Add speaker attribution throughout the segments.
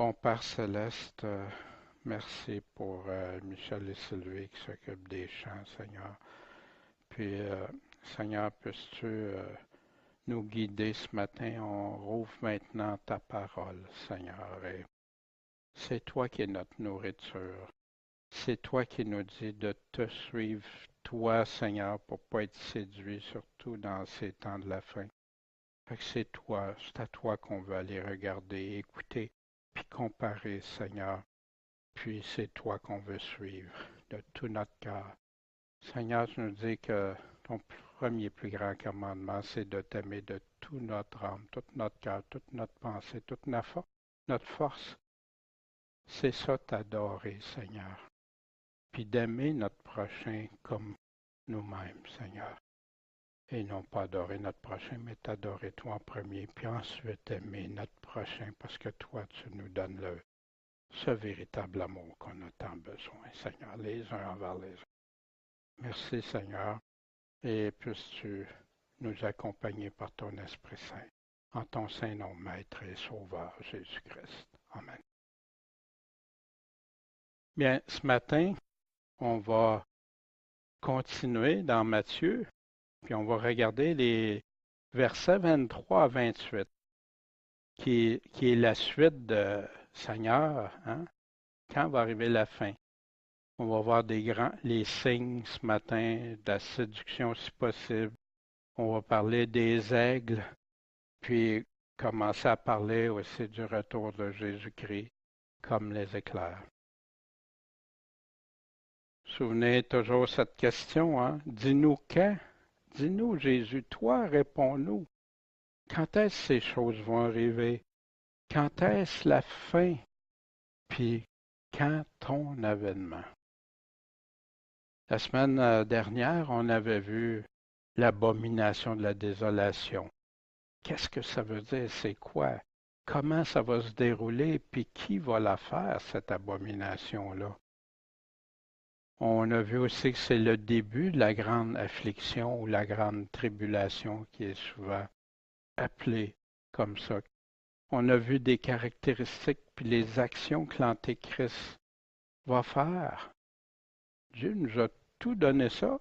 Speaker 1: Bon Père Céleste, merci pour Michel et Sylvie qui s'occupent des chants, Seigneur. Puis, Seigneur, puisses-tu nous guider ce matin? On rouvre maintenant ta parole, Seigneur. Et c'est toi qui es notre nourriture. C'est toi qui nous dis de te suivre, toi, Seigneur, pour ne pas être séduit, surtout dans ces temps de la fin. Fait que c'est à toi qu'on veut aller regarder, écouter, puis comparer, Seigneur. Puis c'est toi qu'on veut suivre de tout notre cœur. Seigneur, tu nous dis que ton premier plus grand commandement, c'est de t'aimer de toute notre âme, tout notre cœur, toute notre pensée, toute notre force. C'est ça t'adorer, Seigneur. Puis d'aimer notre prochain comme nous-mêmes, Seigneur. Et non pas adorer notre prochain, mais t'adorer toi en premier, puis ensuite aimer notre prochain, parce que toi, tu nous donnes ce véritable amour qu'on a tant besoin, Seigneur, les uns envers les autres. Merci, Seigneur, et puisses-tu nous accompagner par ton Esprit Saint, en ton saint nom, Maître et Sauveur, Jésus-Christ. Amen. Bien, ce matin, on va continuer dans Matthieu, puis on va regarder les versets 23 à 28, qui est la suite de Seigneur, hein? Quand va arriver la fin? On va voir les signes ce matin, de la séduction si possible. On va parler des aigles, puis commencer à parler aussi du retour de Jésus-Christ comme les éclairs. Souvenez toujours cette question, hein? Dis-nous quand? Dis-nous, Jésus, toi, réponds-nous. Quand est-ce que ces choses vont arriver? Quand est-ce la fin? Puis quand ton avènement? La semaine dernière, on avait vu l'abomination de la désolation. Qu'est-ce que ça veut dire? C'est quoi? Comment ça va se dérouler? Puis qui va la faire, cette abomination-là? On a vu aussi que c'est le début de la grande affliction ou la grande tribulation qui est souvent appelée comme ça. On a vu des caractéristiques puis les actions que l'Antéchrist va faire. Dieu nous a tout donné ça.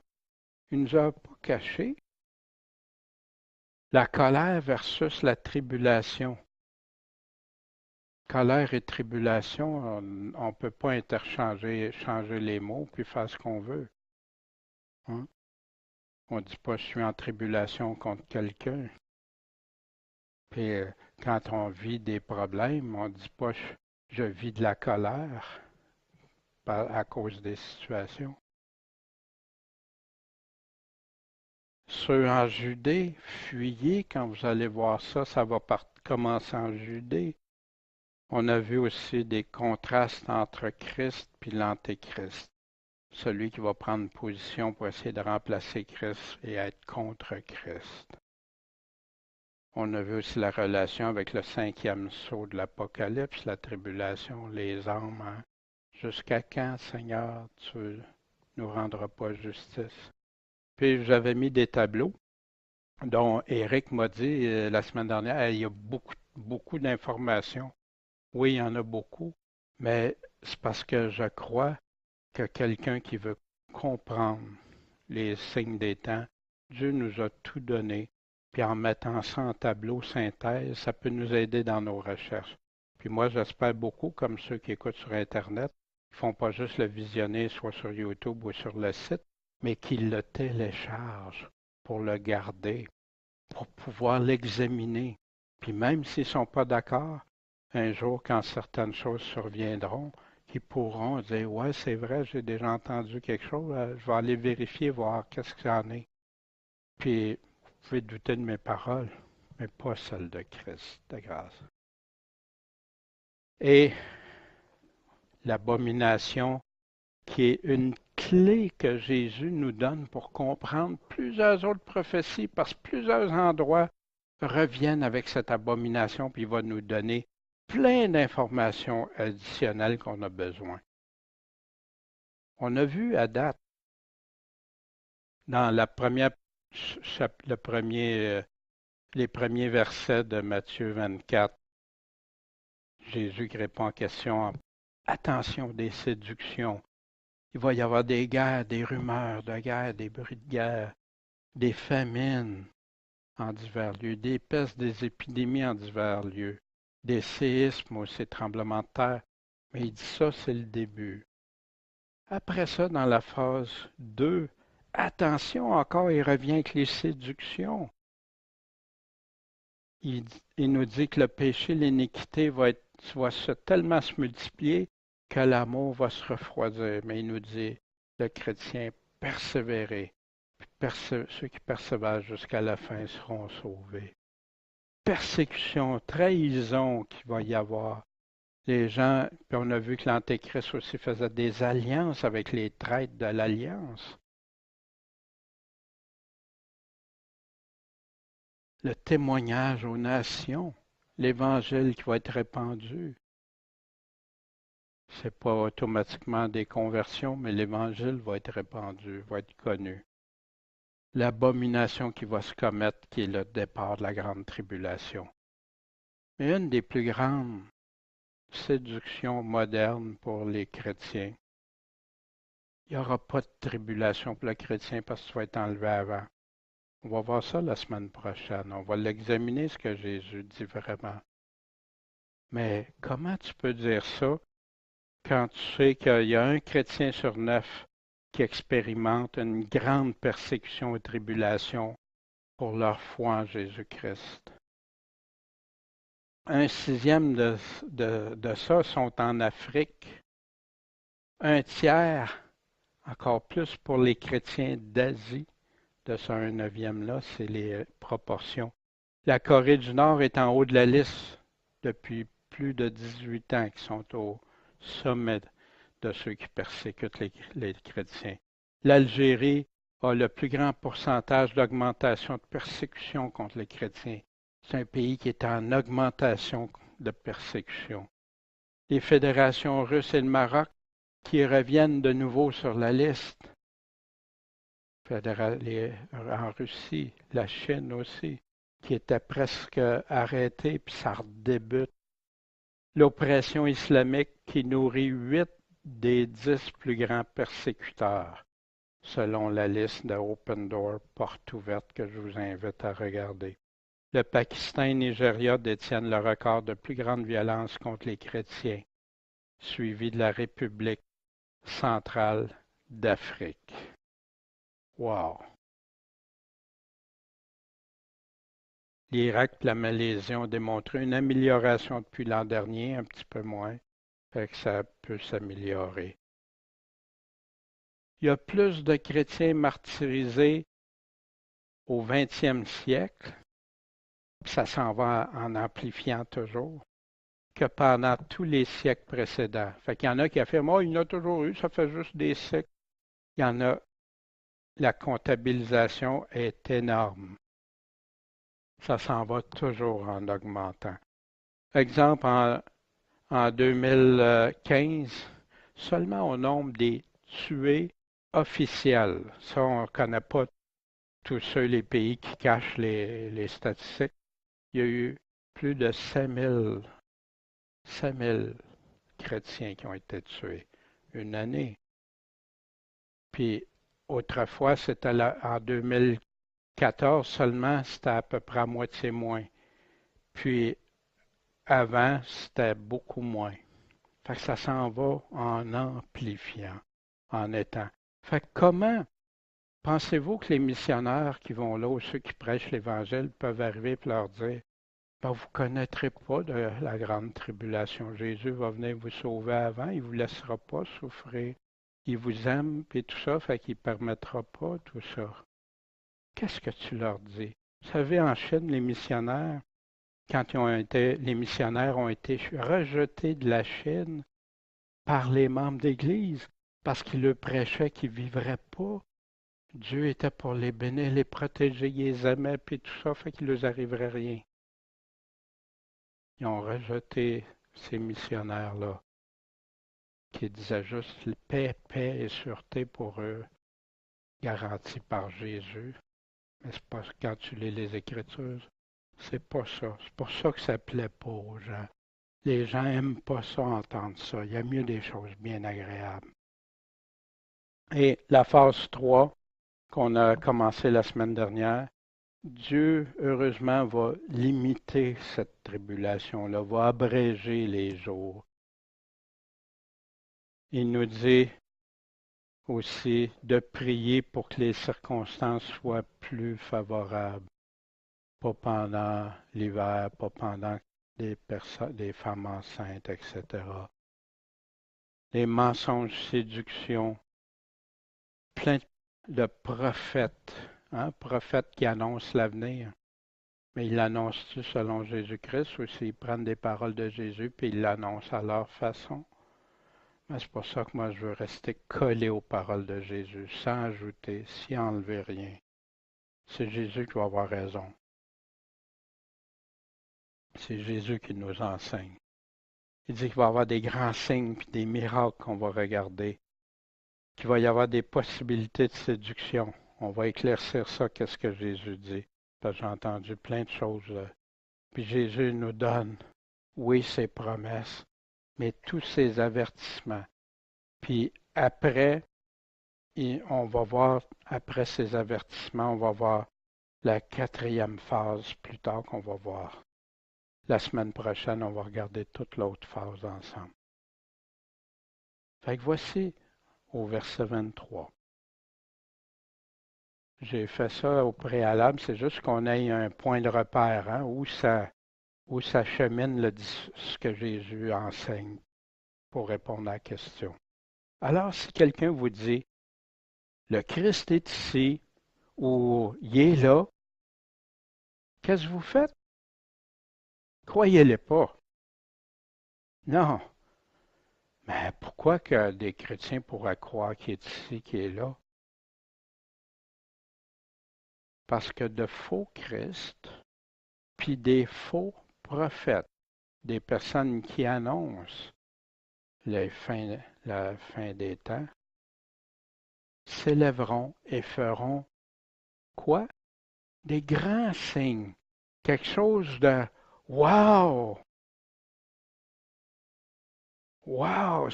Speaker 1: Il ne nous a pas caché. La colère versus la tribulation. Colère et tribulation, on ne peut pas changer les mots puis faire ce qu'on veut. Hein? On ne dit pas je suis en tribulation contre quelqu'un. Puis quand on vit des problèmes, on ne dit pas je vis de la colère à cause des situations. Ceux en Judée, fuyez quand vous allez voir ça, ça va commencer en Judée. On a vu aussi des contrastes entre Christ et l'Antéchrist. Celui qui va prendre position pour essayer de remplacer Christ et être contre Christ. On a vu aussi la relation avec le cinquième sceau de l'Apocalypse, la tribulation, les âmes. Hein? Jusqu'à quand, Seigneur, tu ne nous rendras pas justice? Puis j'avais mis des tableaux dont Eric m'a dit la semaine dernière, il y a beaucoup d'informations. Oui, il y en a beaucoup, mais c'est parce que je crois que quelqu'un qui veut comprendre les signes des temps, Dieu nous a tout donné. Puis en mettant ça en tableau synthèse, ça peut nous aider dans nos recherches. Puis moi, j'espère beaucoup, comme ceux qui écoutent sur Internet, qui ne font pas juste le visionner, soit sur YouTube ou sur le site, mais qui le téléchargent pour le garder, pour pouvoir l'examiner. Puis même s'ils ne sont pas d'accord, un jour, quand certaines choses surviendront, qui pourront dire ouais, c'est vrai, j'ai déjà entendu quelque chose, je vais aller vérifier, voir qu'est-ce qu'il y en est. Puis, vous pouvez douter de mes paroles, mais pas celles de Christ, de grâce. Et l'abomination, qui est une clé que Jésus nous donne pour comprendre plusieurs autres prophéties, parce que plusieurs endroits reviennent avec cette abomination, puis il va nous donner plein d'informations additionnelles qu'on a besoin. On a vu à date, dans les premiers versets de Matthieu 24, Jésus qui répond en question, attention des séductions. Il va y avoir des guerres, des rumeurs de guerre, des bruits de guerre, des famines en divers lieux, des pestes, des épidémies en divers lieux, des séismes aussi, des tremblements de terre. Mais il dit ça, c'est le début. Après ça, dans la phase 2, attention encore, il revient avec les séductions. Il nous dit que le péché, l'iniquité tellement se multiplier que l'amour va se refroidir. Mais il nous dit, le chrétien, persévérer. Ceux qui persévèrent jusqu'à la fin seront sauvés. Persécution, trahison qu'il va y avoir. Les gens, puis on a vu que l'Antéchrist aussi faisait des alliances avec les traîtres de l'Alliance. Le témoignage aux nations, l'Évangile qui va être répandu. Ce n'est pas automatiquement des conversions, mais l'Évangile va être répandu, va être connu. L'abomination qui va se commettre, qui est le départ de la grande tribulation. Mais une des plus grandes séductions modernes pour les chrétiens, il n'y aura pas de tribulation pour le chrétien parce que tu vas être enlevé avant. On va voir ça la semaine prochaine. On va l'examiner ce que Jésus dit vraiment. Mais comment tu peux dire ça quand tu sais qu'il y a un chrétien sur 9 qui expérimente une grande persécution et tribulation pour leur foi en Jésus-Christ? Un sixième de ça sont en Afrique. Un tiers, encore plus pour les chrétiens d'Asie, de ce 1/9-là, c'est les proportions. La Corée du Nord est en haut de la liste depuis plus de 18 ans, qui sont au sommet de ceux qui persécutent les chrétiens. L'Algérie a le plus grand pourcentage d'augmentation de persécution contre les chrétiens. C'est un pays qui est en augmentation de persécution. Les fédérations russes et le Maroc qui reviennent de nouveau sur la liste. En Russie, la Chine aussi, qui était presque arrêtée, puis ça redébute. L'oppression islamique qui nourrit 8 des 10 plus grands persécuteurs, selon la liste de Open Door, porte ouverte, que je vous invite à regarder. Le Pakistan et le Nigeria détiennent le record de plus grande violence contre les chrétiens, suivi de la République centrale d'Afrique. Wow! L'Irak et la Malaisie ont démontré une amélioration depuis l'an dernier, un petit peu moins, fait que ça peut s'améliorer. Il y a plus de chrétiens martyrisés au 20e siècle, ça s'en va en amplifiant toujours, que pendant tous les siècles précédents. Fait qu'il y en a qui affirment, oh, il y en a toujours eu, ça fait juste des siècles. Il y en a, la comptabilisation est énorme. Ça s'en va toujours en augmentant. Exemple, en 2015, seulement au nombre des tués officiels, ça on ne connaît pas tous ceux, les pays qui cachent les statistiques, il y a eu plus de 5000 chrétiens qui ont été tués une année. Puis autrefois, c'était en 2014 seulement, c'était à peu près à moitié moins. Puis avant, c'était beaucoup moins. Fait que ça s'en va en amplifiant, en étant. Fait que comment pensez-vous que les missionnaires qui vont là, ou ceux qui prêchent l'Évangile, peuvent arriver et leur dire, ben, vous ne connaîtrez pas de la grande tribulation. Jésus va venir vous sauver avant, il ne vous laissera pas souffrir. Il vous aime, et tout ça, fait qu'il ne permettra pas tout ça. Qu'est-ce que tu leur dis? Vous savez, en Chine, les missionnaires, les missionnaires ont été rejetés de la Chine par les membres d'Église parce qu'ils leur prêchaient qu'ils ne vivraient pas. Dieu était pour les bénir, les protéger, ils les aimaient, puis tout ça, fait qu'il ne leur arriverait rien. Ils ont rejeté ces missionnaires-là qui disaient juste paix, paix et sûreté pour eux, garantie par Jésus. Mais c'est pas quand tu lis les Écritures, c'est pas ça. C'est pour ça que ça ne plaît pas aux gens. Les gens n'aiment pas ça, entendre ça. Il y a mieux des choses bien agréables. Et la phase 3 qu'on a commencé la semaine dernière, Dieu, heureusement, va limiter cette tribulation-là, va abréger les jours. Il nous dit aussi de prier pour que les circonstances soient plus favorables, pas pendant l'hiver, pas pendant des femmes enceintes, etc. Les mensonges, séductions, plein de prophètes, prophètes qui annoncent l'avenir. Mais ils l'annoncent-tu selon Jésus-Christ ou s'ils prennent des paroles de Jésus puis ils l'annoncent à leur façon? Mais c'est pour ça que moi je veux rester collé aux paroles de Jésus, sans ajouter, sans enlever rien. C'est Jésus qui va avoir raison. C'est Jésus qui nous enseigne. Il dit qu'il va y avoir des grands signes et des miracles qu'on va regarder, qu'il va y avoir des possibilités de séduction. On va éclaircir ça, qu'est-ce que Jésus dit. Parce que j'ai entendu plein de choses. Puis Jésus nous donne, oui, ses promesses, mais tous ses avertissements. Puis après, on va voir, après ces avertissements, on va voir la 4e phase plus tard qu'on va voir. La semaine prochaine, on va regarder toute l'autre phase ensemble. Fait que voici au verset 23. J'ai fait ça au préalable, c'est juste qu'on ait un point de repère, où ça chemine ce que Jésus enseigne pour répondre à la question. Alors, si quelqu'un vous dit, le Christ est ici, ou il est là, qu'est-ce que vous faites? Croyez-le pas. Non. Mais pourquoi que des chrétiens pourraient croire qu'il est ici, qu'il est là? Parce que de faux Christ, puis des faux prophètes, des personnes qui annoncent la fin des temps, s'élèveront et feront quoi? Des grands signes. Quelque chose de wow! Wow!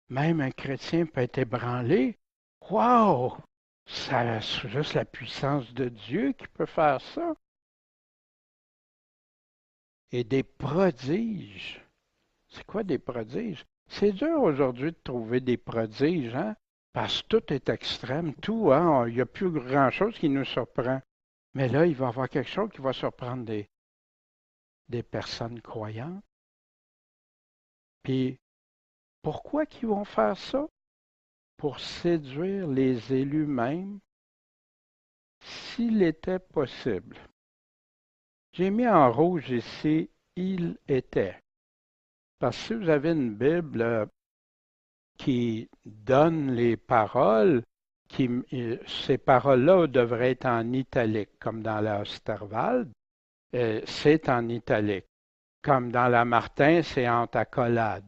Speaker 1: Même un chrétien peut être ébranlé. Wow! C'est juste la puissance de Dieu qui peut faire ça. Et des prodiges. C'est quoi des prodiges? C'est dur aujourd'hui de trouver des prodiges, parce que tout est extrême, tout, il n'y a plus grand-chose qui nous surprend. Mais là, il va y avoir quelque chose qui va surprendre des personnes croyantes. Puis, pourquoi qu'ils vont faire ça? Pour séduire les élus même, s'il était possible. J'ai mis en rouge ici, il était. Parce que si vous avez une Bible qui donne les paroles, ces paroles-là devraient être en italique, comme dans la Osterwald, c'est en italique. Comme dans la Martin, c'est en accolade.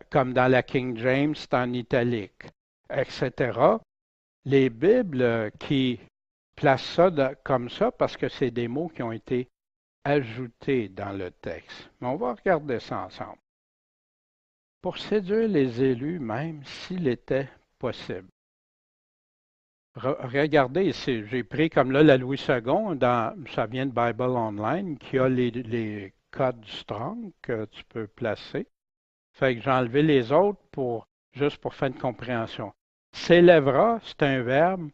Speaker 1: Comme dans la King James, c'est en italique, etc. Les Bibles qui placent ça comme ça, parce que c'est des mots qui ont été ajoutés dans le texte. Mais on va regarder ça ensemble. Pour séduire les élus, même s'il était possible. Regardez ici, j'ai pris comme là la Louis II, ça vient de Bible Online, qui a les codes Strong que tu peux placer. Fait que j'ai enlevé les autres juste pour faire une compréhension. S'élèvera, c'est un verbe.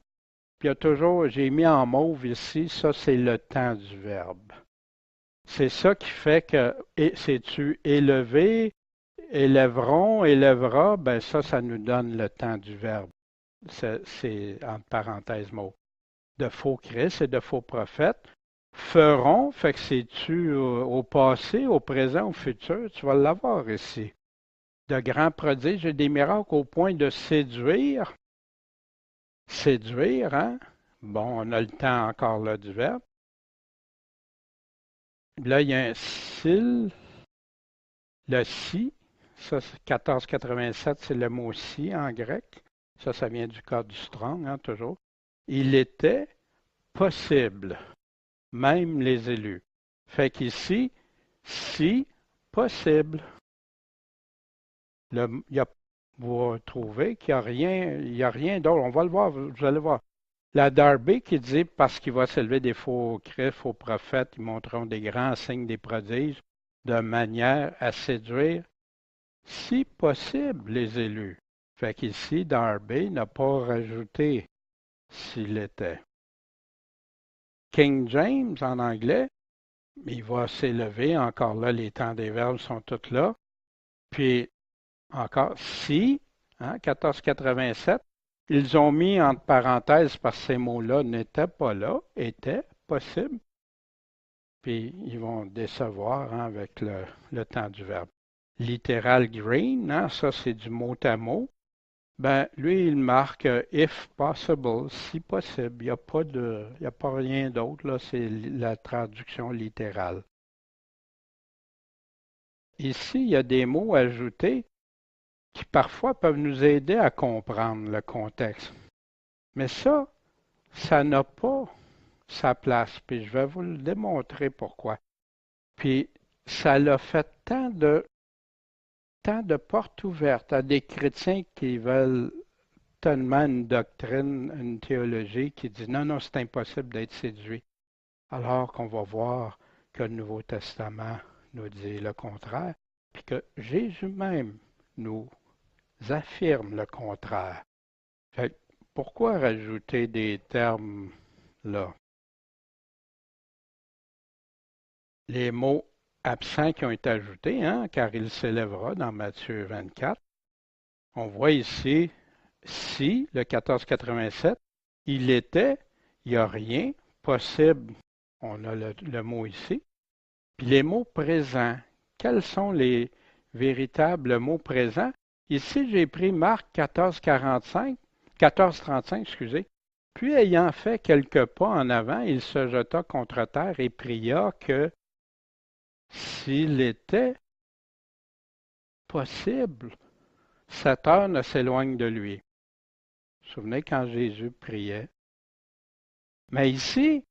Speaker 1: Puis il y a toujours, j'ai mis en mauve ici, ça c'est le temps du verbe. C'est ça qui fait que, c'est-tu élevé, élèveront, élèvera, ben ça nous donne le temps du verbe. C'est entre parenthèses mots. De faux Christ et de faux prophètes. Feront, fait que c'est-tu au passé, au présent, au futur, tu vas l'avoir ici. De grands prodiges et des miracles au point de séduire. Séduire, Bon, on a le temps encore là du verbe. Là, il y a un s'il, le si. Ça, 1487, c'est le mot si en grec. Ça vient du code du Strong, toujours. Il était possible, même les élus. Fait qu'ici, si possible. Vous retrouvez qu'il n'y a rien d'autre. On va le voir, vous allez voir. La Darby qui dit, parce qu'il va s'élever des faux Christ, faux prophètes, ils montreront des grands signes, des prodiges, de manière à séduire, si possible, les élus. Fait qu'ici, Darby n'a pas rajouté s'il était. King James, en anglais, il va s'élever. Encore là, les temps des verbes sont tous là. Puis, encore, si, 1487, ils ont mis entre parenthèses parce que ces mots-là n'étaient pas là, étaient possibles. Puis, ils vont décevoir avec le temps du verbe. Littéral green, ça c'est du mot à mot. Ben, lui, il marque if possible, si possible. Il n'y a pas rien d'autre, là, c'est la traduction littérale. Ici, il y a des mots ajoutés qui parfois peuvent nous aider à comprendre le contexte. Mais ça n'a pas sa place. Puis je vais vous le démontrer pourquoi. Puis ça l'a fait tant de portes ouvertes à des chrétiens qui veulent tellement une doctrine, une théologie qui dit non, non, c'est impossible d'être séduit. Alors qu'on va voir que le Nouveau Testament nous dit le contraire, puis que Jésus même nous affirme le contraire. Fait, pourquoi rajouter des termes là? Les mots absents qui ont été ajoutés, car il s'élèvera dans Matthieu 24. On voit ici, si, le 1487, il était, il n'y a rien, possible, on a le mot ici. Puis les mots présents, quels sont les véritables mots présents? Ici, j'ai pris Marc 1435, excusez. Puis ayant fait quelques pas en avant, il se jeta contre terre et pria que s'il était possible, cette heure ne s'éloigne de lui. Vous vous souvenez quand Jésus priait? Mais ici,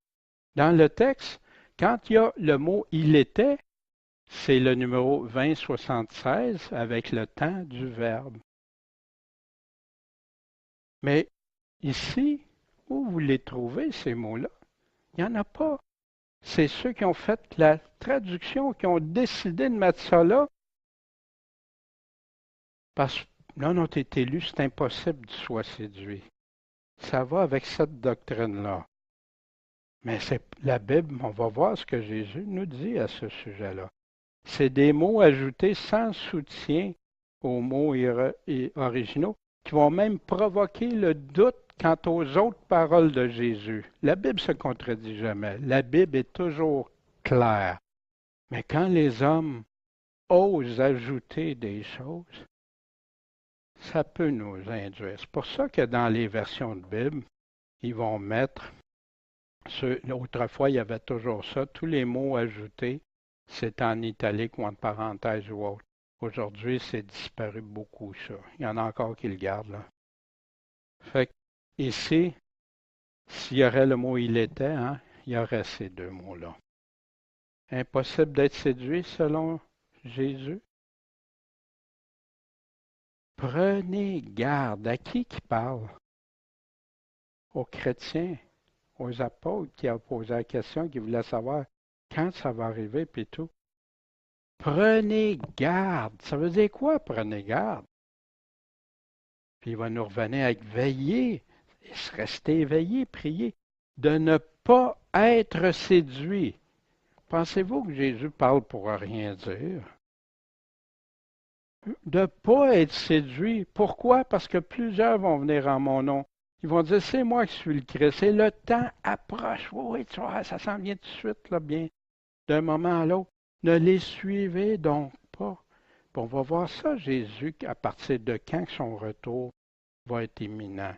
Speaker 1: dans le texte, quand il y a le mot il était, c'est le numéro 2076 avec le temps du verbe. Mais ici, où vous les trouvez, ces mots-là? Il n'y en a pas. C'est ceux qui ont fait la traduction, qui ont décidé de mettre ça là. Parce que non, tu es élu, c'est impossible que tu sois séduit. Ça va avec cette doctrine-là. Mais c'est la Bible, on va voir ce que Jésus nous dit à ce sujet-là. C'est des mots ajoutés sans soutien aux mots originaux qui vont même provoquer le doute quant aux autres paroles de Jésus. La Bible se contredit jamais. La Bible est toujours claire. Mais quand les hommes osent ajouter des choses, ça peut nous induire. C'est pour ça que dans les versions de Bible, ils vont mettre, autrefois il y avait toujours ça, tous les mots ajoutés, c'est en italique ou en parenthèse ou autre. Aujourd'hui, c'est disparu beaucoup, ça. Il y en a encore qui le gardent, là. Fait que, ici, s'il y aurait le mot il était, il y aurait ces deux mots-là. Impossible d'être séduit selon Jésus. Prenez garde. À qui parle? Aux chrétiens, aux apôtres qui ont posé la question, qui voulaient savoir quand ça va arriver, puis tout. Prenez garde. Ça veut dire quoi, prenez garde? Puis il va nous revenir avec veiller, rester éveillé, prier, de ne pas être séduit. Pensez-vous que Jésus parle pour rien dire? De ne pas être séduit. Pourquoi? Parce que plusieurs vont venir en mon nom. Ils vont dire, c'est moi qui suis le Christ. Et le temps approche. Oui, tu vois, ça s'en vient tout de suite, là, bien, d'un moment à l'autre. Ne les suivez donc pas. Puis on va voir ça, Jésus, à partir de quand son retour va être imminent.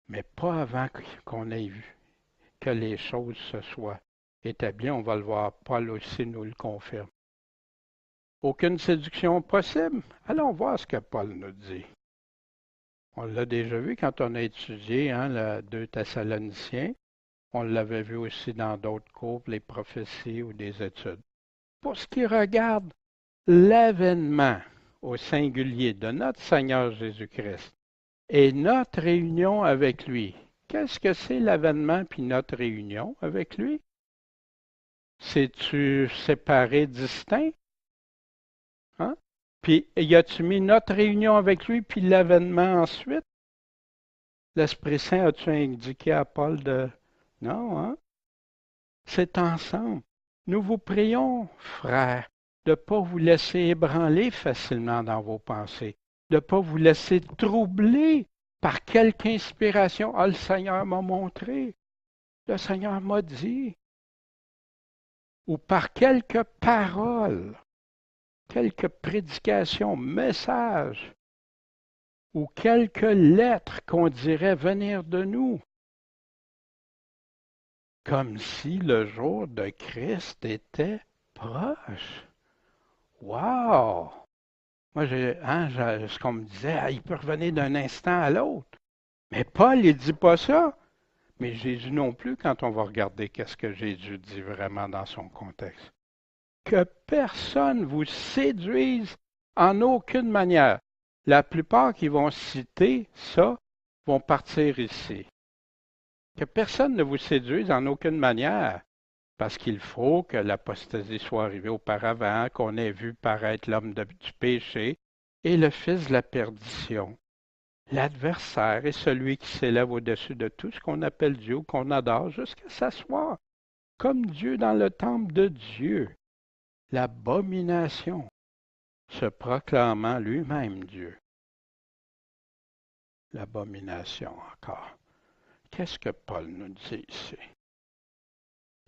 Speaker 1: Mais pas avant qu'on ait vu que les choses se soient établies. On va le voir. Paul aussi nous le confirme. Aucune séduction possible? Allons voir ce que Paul nous dit. On l'a déjà vu quand on a étudié le 2 Thessaloniciens. On l'avait vu aussi dans d'autres cours, les prophéties ou des études. Pour ce qui regarde l'avènement au singulier de notre Seigneur Jésus-Christ et notre réunion avec lui. Qu'est-ce que c'est l'avènement puis notre réunion avec lui? C'est-tu séparé, distinct? Hein? Puis, y a-tu mis notre réunion avec lui puis l'avènement ensuite? L'Esprit Saint, as-tu indiqué à Paul de... Non, hein? C'est ensemble. Nous vous prions, frères, de ne pas vous laisser ébranler facilement dans vos pensées, de ne pas vous laisser troubler par quelque inspiration. Ah, le Seigneur m'a montré, le Seigneur m'a dit, ou par quelques paroles, quelques prédications, messages, ou quelques lettres qu'on dirait venir de nous, comme si le jour de Christ était proche. Wow! Moi, ce qu'on me disait, ah, il peut revenir d'un instant à l'autre. Mais Paul, il dit pas ça. Mais Jésus non plus, quand on va regarder qu'est-ce que Jésus dit vraiment dans son contexte. Que personne vous séduise en aucune manière. La plupart qui vont citer ça vont partir ici. Que personne ne vous séduise en aucune manière, parce qu'il faut que l'apostasie soit arrivée auparavant, qu'on ait vu paraître l'homme du péché et le fils de la perdition. L'adversaire est celui qui s'élève au-dessus de tout ce qu'on appelle Dieu, qu'on adore, jusqu'à s'asseoir comme Dieu dans le temple de Dieu. L'abomination, se proclamant lui-même Dieu. L'abomination encore. Qu'est-ce que Paul nous dit ici?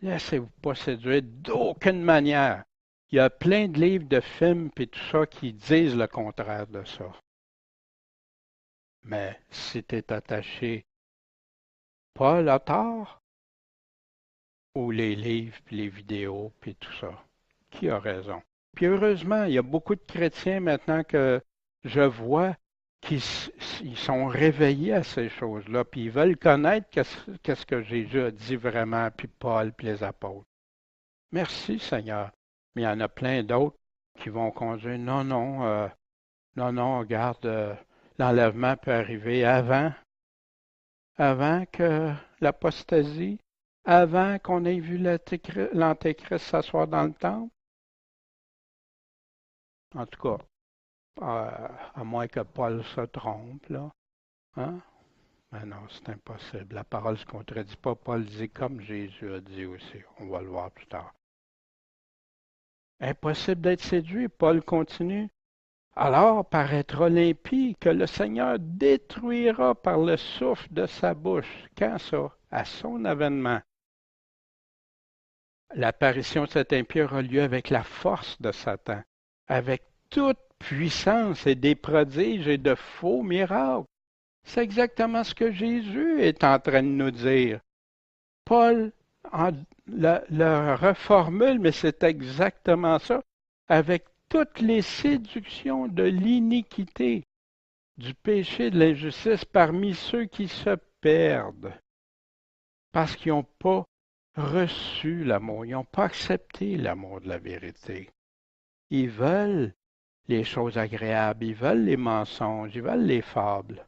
Speaker 1: Laissez-vous pas séduire d'aucune manière. Il y a plein de livres, de films et tout ça qui disent le contraire de ça. Mais si tu es attaché, Paul a tort, ou les livres, puis les vidéos, puis tout ça, qui a raison? Puis heureusement, il y a beaucoup de chrétiens maintenant que je vois qui ils sont réveillés à ces choses-là, puis ils veulent connaître qu'est-ce que Jésus a dit vraiment, puis Paul, puis les apôtres. Merci Seigneur. Mais il y en a plein d'autres qui vont conduire. Non, non, non, non, regarde, l'enlèvement peut arriver avant que l'apostasie, avant qu'on ait vu l'Antéchrist s'asseoir dans le temple. En tout cas, à moins que Paul se trompe, là. Hein? Mais non, c'est impossible. La parole ne se contredit pas. Paul dit comme Jésus a dit aussi. On va le voir plus tard. Impossible d'être séduit. Paul continue. Alors paraîtra l'impie que le Seigneur détruira par le souffle de sa bouche. Quand ça? À son avènement. L'apparition de cet impie aura lieu avec la force de Satan, avec toute puissance et des prodiges et de faux miracles. C'est exactement ce que Jésus est en train de nous dire. Paul le reformule, mais c'est exactement ça, avec toutes les séductions de l'iniquité, du péché, de l'injustice parmi ceux qui se perdent, parce qu'ils n'ont pas reçu l'amour, ils n'ont pas accepté l'amour de la vérité. Ils veulent les choses agréables, ils veulent les mensonges, ils veulent les fables.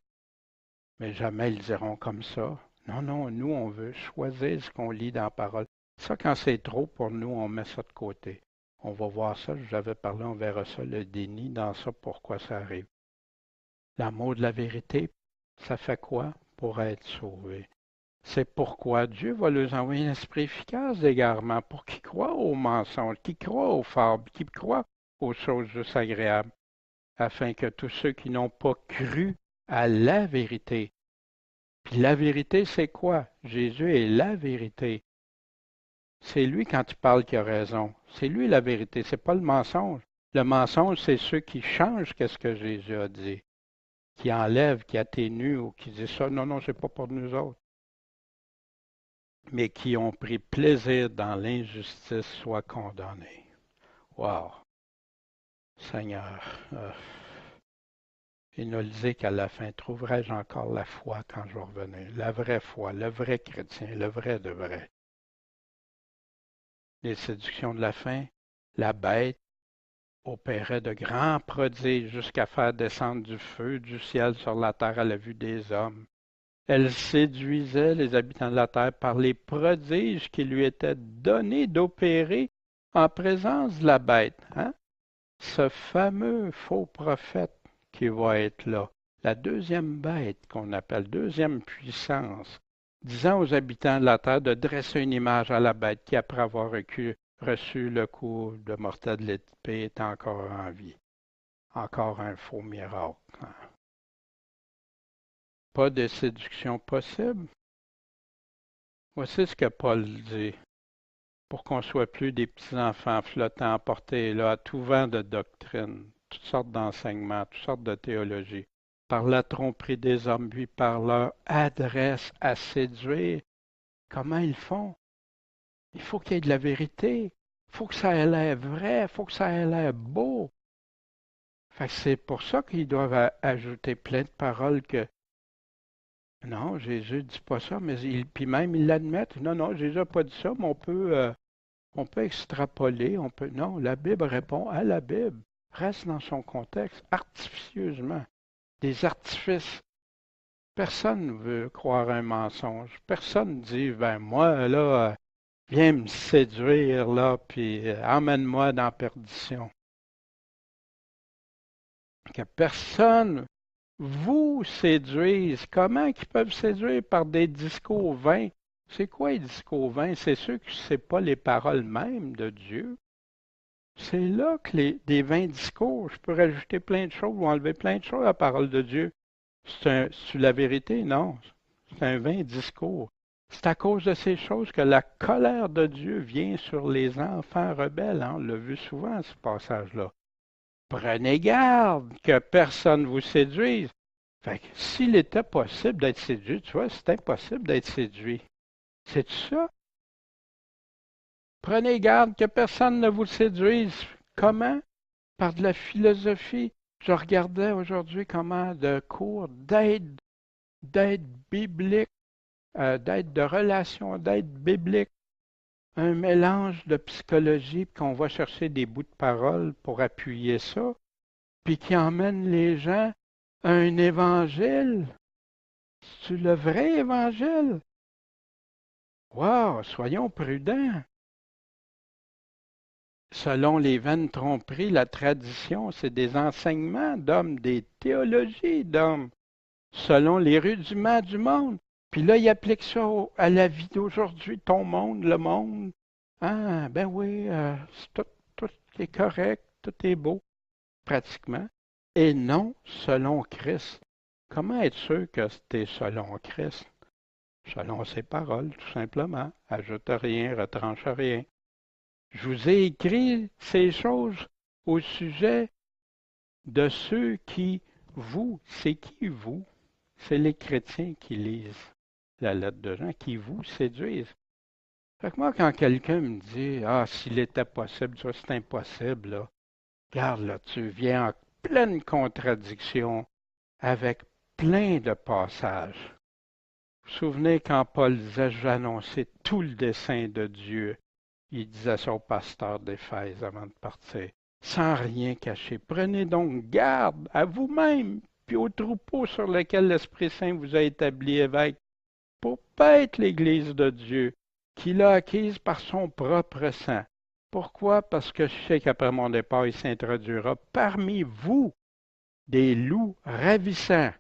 Speaker 1: Mais jamais ils diront comme ça. Non, non, nous, on veut choisir ce qu'on lit dans la parole. Ça, quand c'est trop pour nous, on met ça de côté. On va voir ça, je vous avais parlé, on verra ça, le déni dans ça, pourquoi ça arrive. L'amour de la vérité, ça fait quoi pour être sauvé? C'est pourquoi Dieu va leur envoyer un esprit efficace d'égarement pour qu'ils croient aux mensonges, qu'ils croient aux fables, qu'ils croient aux choses juste agréables, afin que tous ceux qui n'ont pas cru à la vérité. Puis la vérité, c'est quoi? Jésus est la vérité. C'est lui, quand il parle, qui a raison. C'est lui la vérité, c'est pas le mensonge. Le mensonge, c'est ceux qui changent qu'est-ce que Jésus a dit, qui enlèvent, qui atténuent ou qui disent ça, non, non, c'est pas pour nous autres. Mais qui ont pris plaisir dans l'injustice soient condamnés. Wow! Seigneur, il nous le dit qu'à la fin, trouverai-je encore la foi quand je vais revenir? La vraie foi, le vrai chrétien, le vrai de vrai. Les séductions de la fin, la bête, opérait de grands prodiges jusqu'à faire descendre du feu du ciel sur la terre à la vue des hommes. Elle séduisait les habitants de la terre par les prodiges qui lui étaient donnés d'opérer en présence de la bête. Hein? Ce fameux faux prophète qui va être là, la deuxième bête qu'on appelle deuxième puissance, disant aux habitants de la terre de dresser une image à la bête qui, après avoir reçu le coup de mortel de l'épée, est encore en vie. Encore un faux miracle. Hein. Pas de séduction possible. Voici ce que Paul dit. Pour qu'on soit plus des petits-enfants flottants emportés là à tout vent de doctrine, toutes sortes d'enseignements, toutes sortes de théologies, par la tromperie des hommes, puis par leur adresse à séduire. Comment ils font? Il faut qu'il y ait de la vérité. Il faut que ça ait l'air vrai. Il faut que ça ait l'air beau. Fait que c'est pour ça qu'ils doivent ajouter plein de paroles que non, Jésus ne dit pas ça, mais puis même ils l'admettent. Non, non, Jésus n'a pas dit ça, mais on peut extrapoler, on peut. Non, la Bible répond à la Bible, reste dans son contexte, artificieusement. Des artifices. Personne ne veut croire un mensonge. Personne ne dit, ben moi, là, viens me séduire, là, puis emmène-moi dans la perdition. Que personne vous séduise. Comment ils peuvent séduire par des discours vains? C'est quoi les discours vains? C'est ceux qui ne savent pas les paroles mêmes de Dieu. C'est là que des vains discours, je peux rajouter plein de choses ou enlever plein de choses à la parole de Dieu. C'est la vérité? Non. C'est un vain discours. C'est à cause de ces choses que la colère de Dieu vient sur les enfants rebelles. Hein? On l'a vu souvent, ce passage-là. Prenez garde que personne ne vous séduise. Fait que s'il était possible d'être séduit, tu vois, c'est impossible d'être séduit. C'est ça? Prenez garde que personne ne vous séduise. Comment? Par de la philosophie. Je regardais aujourd'hui comment de cours d'aide biblique, d'aide de relation, d'aide biblique, un mélange de psychologie, puis qu'on va chercher des bouts de parole pour appuyer ça, puis qui emmène les gens à un évangile. C'est le vrai évangile. Wow, soyons prudents. Selon les vaines tromperies, la tradition, c'est des enseignements d'hommes, des théologies d'hommes, selon les rudiments du monde. Puis là, il applique ça à la vie d'aujourd'hui, ton monde, le monde. Ah, ben oui, tout est correct, tout est beau, pratiquement. Et non selon Christ. Comment être sûr que c'était selon Christ? Selon ses paroles, tout simplement. Ajoute rien, retranche rien. Je vous ai écrit ces choses au sujet de ceux qui, c'est qui vous? C'est les chrétiens qui lisent la lettre de Jean, qui vous séduisent. Fait que moi, quand quelqu'un me dit, ah, s'il était possible, ça c'est impossible, là. Regarde, là, tu viens en pleine contradiction avec plein de passages. Vous vous souvenez quand Paul disait, je vais annoncer tout le dessein de Dieu. Il disait ça au pasteur d'Éphèse avant de partir, sans rien cacher. Prenez donc garde à vous-même, puis au troupeau sur lequel l'Esprit Saint vous a établi évêque, pour paître l'Église de Dieu, qu'il a acquise par son propre sang. Pourquoi? Parce que je sais qu'après mon départ, il s'introduira parmi vous des loups ravissants.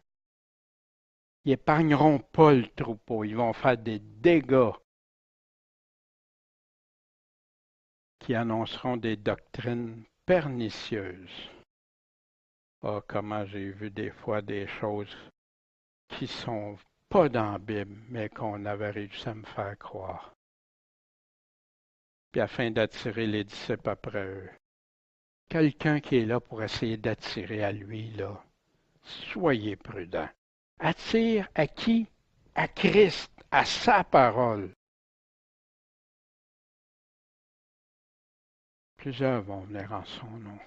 Speaker 1: Ils n'épargneront pas le troupeau, ils vont faire des dégâts qui annonceront des doctrines pernicieuses. Ah, comment j'ai vu des fois des choses qui sont pas dans la Bible, mais qu'on avait réussi à me faire croire. Puis afin d'attirer les disciples après eux. Quelqu'un qui est là pour essayer d'attirer à lui, là. Soyez prudents. Attire à qui? À Christ, à sa parole. Plusieurs vont venir en son nom.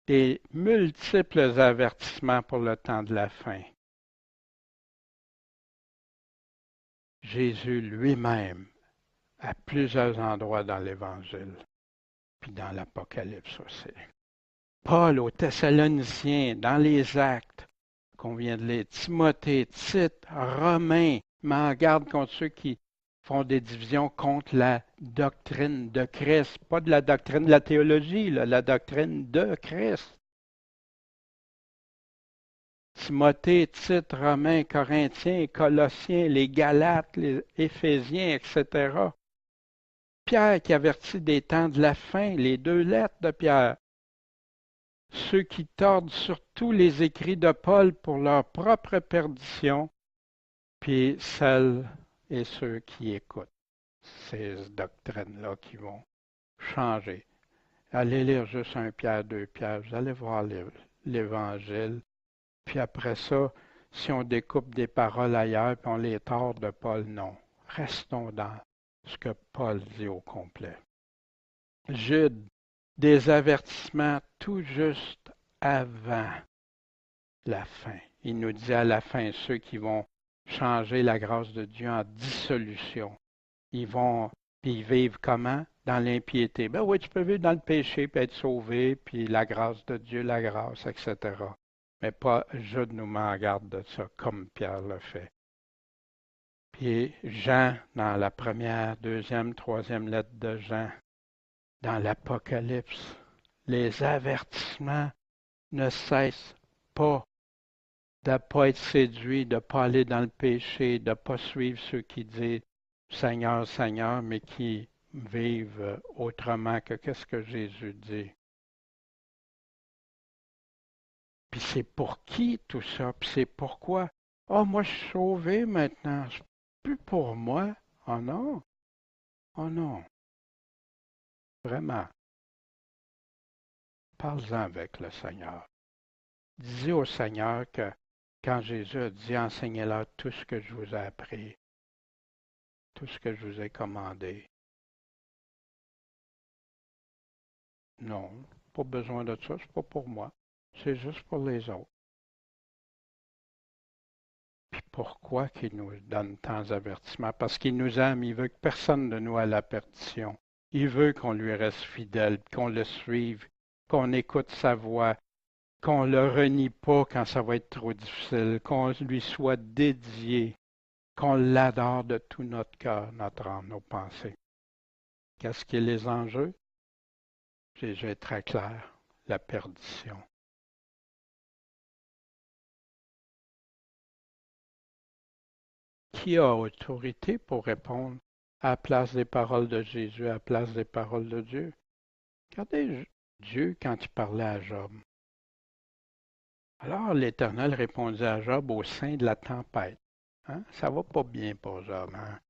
Speaker 1: Des multiples avertissements pour le temps de la fin. Jésus lui-même, à plusieurs endroits dans l'Évangile, puis dans l'Apocalypse aussi. Paul aux Thessaloniciens, dans les Actes, qu'on vient de lire, Timothée, Tite, Romains, met en garde contre ceux qui font des divisions contre la doctrine de Christ. Pas de la doctrine de la théologie, là, la doctrine de Christ. Timothée, Tite, Romains, Corinthiens, Colossiens, les Galates, les Éphésiens, etc. Pierre qui avertit des temps de la fin, les 2 lettres de Pierre. Ceux qui tordent surtout les écrits de Paul pour leur propre perdition, puis celles et ceux qui écoutent ces doctrines-là qui vont changer. Allez lire juste 1 Pierre, 2 Pierre, vous allez voir l'Évangile. Puis après ça, si on découpe des paroles ailleurs, puis on les tord de Paul, non. Restons dans ce que Paul dit au complet. Jude, des avertissements tout juste avant la fin. Il nous dit à la fin, ceux qui vont changer la grâce de Dieu en dissolution. Ils vivent comment? Dans l'impiété. Ben oui, tu peux vivre dans le péché, puis être sauvé, puis la grâce de Dieu, la grâce, etc. Mais pas Jude nous met en garde de ça, comme Pierre l'a fait. Puis Jean, dans la première, deuxième, troisième lettre de Jean, dans l'Apocalypse, les avertissements ne cessent pas de ne pas être séduits, de ne pas aller dans le péché, de ne pas suivre ceux qui disent Seigneur, Seigneur, mais qui vivent autrement que qu'est-ce que Jésus dit. Puis c'est pour qui tout ça? Puis c'est pourquoi? Oh, moi je suis sauvé maintenant. C'est plus pour moi. Oh non. Oh non. Vraiment. Parle-en avec le Seigneur. Dis au Seigneur que quand Jésus a dit enseignez-leur tout ce que je vous ai appris, tout ce que je vous ai commandé. Non, pas besoin de ça, c'est pas pour moi. C'est juste pour les autres. Puis pourquoi qu'il nous donne tant d'avertissements? Parce qu'il nous aime, il veut que personne de nous ait la perdition. Il veut qu'on lui reste fidèle, qu'on le suive, qu'on écoute sa voix, qu'on ne le renie pas quand ça va être trop difficile, qu'on lui soit dédié, qu'on l'adore de tout notre cœur, notre âme, nos pensées. Qu'est-ce qui est les enjeux? Jésus est très clair, la perdition. Qui a autorité pour répondre à la place des paroles de Jésus, à la place des paroles de Dieu? Regardez Dieu quand il parlait à Job. Alors l'Éternel répondit à Job au sein de la tempête. Hein? Ça va pas bien pour Job. Hein?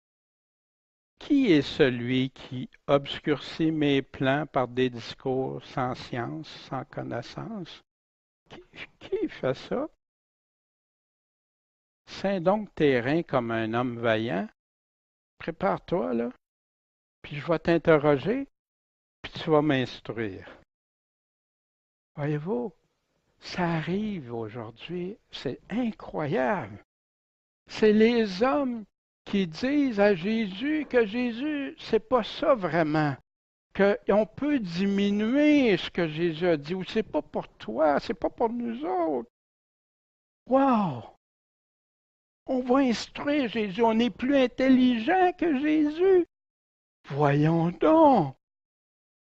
Speaker 1: Qui est celui qui obscurcit mes plans par des discours sans science, sans connaissance? Qui fait ça? Ceins donc tes reins comme un homme vaillant. Prépare-toi, là. Puis je vais t'interroger, puis tu vas m'instruire. Voyez-vous, ça arrive aujourd'hui, c'est incroyable. C'est les hommes qui disent à Jésus que Jésus, c'est pas ça vraiment. Qu'on peut diminuer ce que Jésus a dit, ou c'est pas pour toi, c'est pas pour nous autres. Wow! On va instruire Jésus, on est plus intelligent que Jésus. Voyons donc,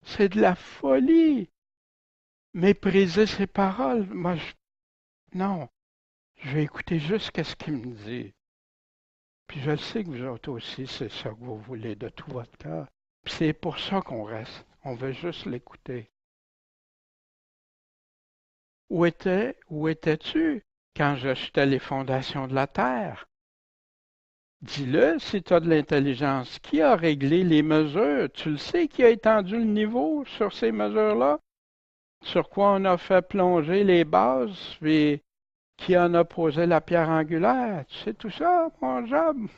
Speaker 1: c'est de la folie. Mépriser ses paroles, non, je vais écouter juste ce qu'il me dit. Puis je le sais que vous autres aussi, c'est ça que vous voulez de tout votre cœur. Puis c'est pour ça qu'on reste. On veut juste l'écouter. Où étais-tu quand j'achetais les fondations de la terre? Dis-le si tu as de l'intelligence. Qui a réglé les mesures? Tu le sais qui a étendu le niveau sur ces mesures-là? Sur quoi on a fait plonger les bases? Puis qui en a posé la pierre angulaire? Tu sais tout ça, mon Job?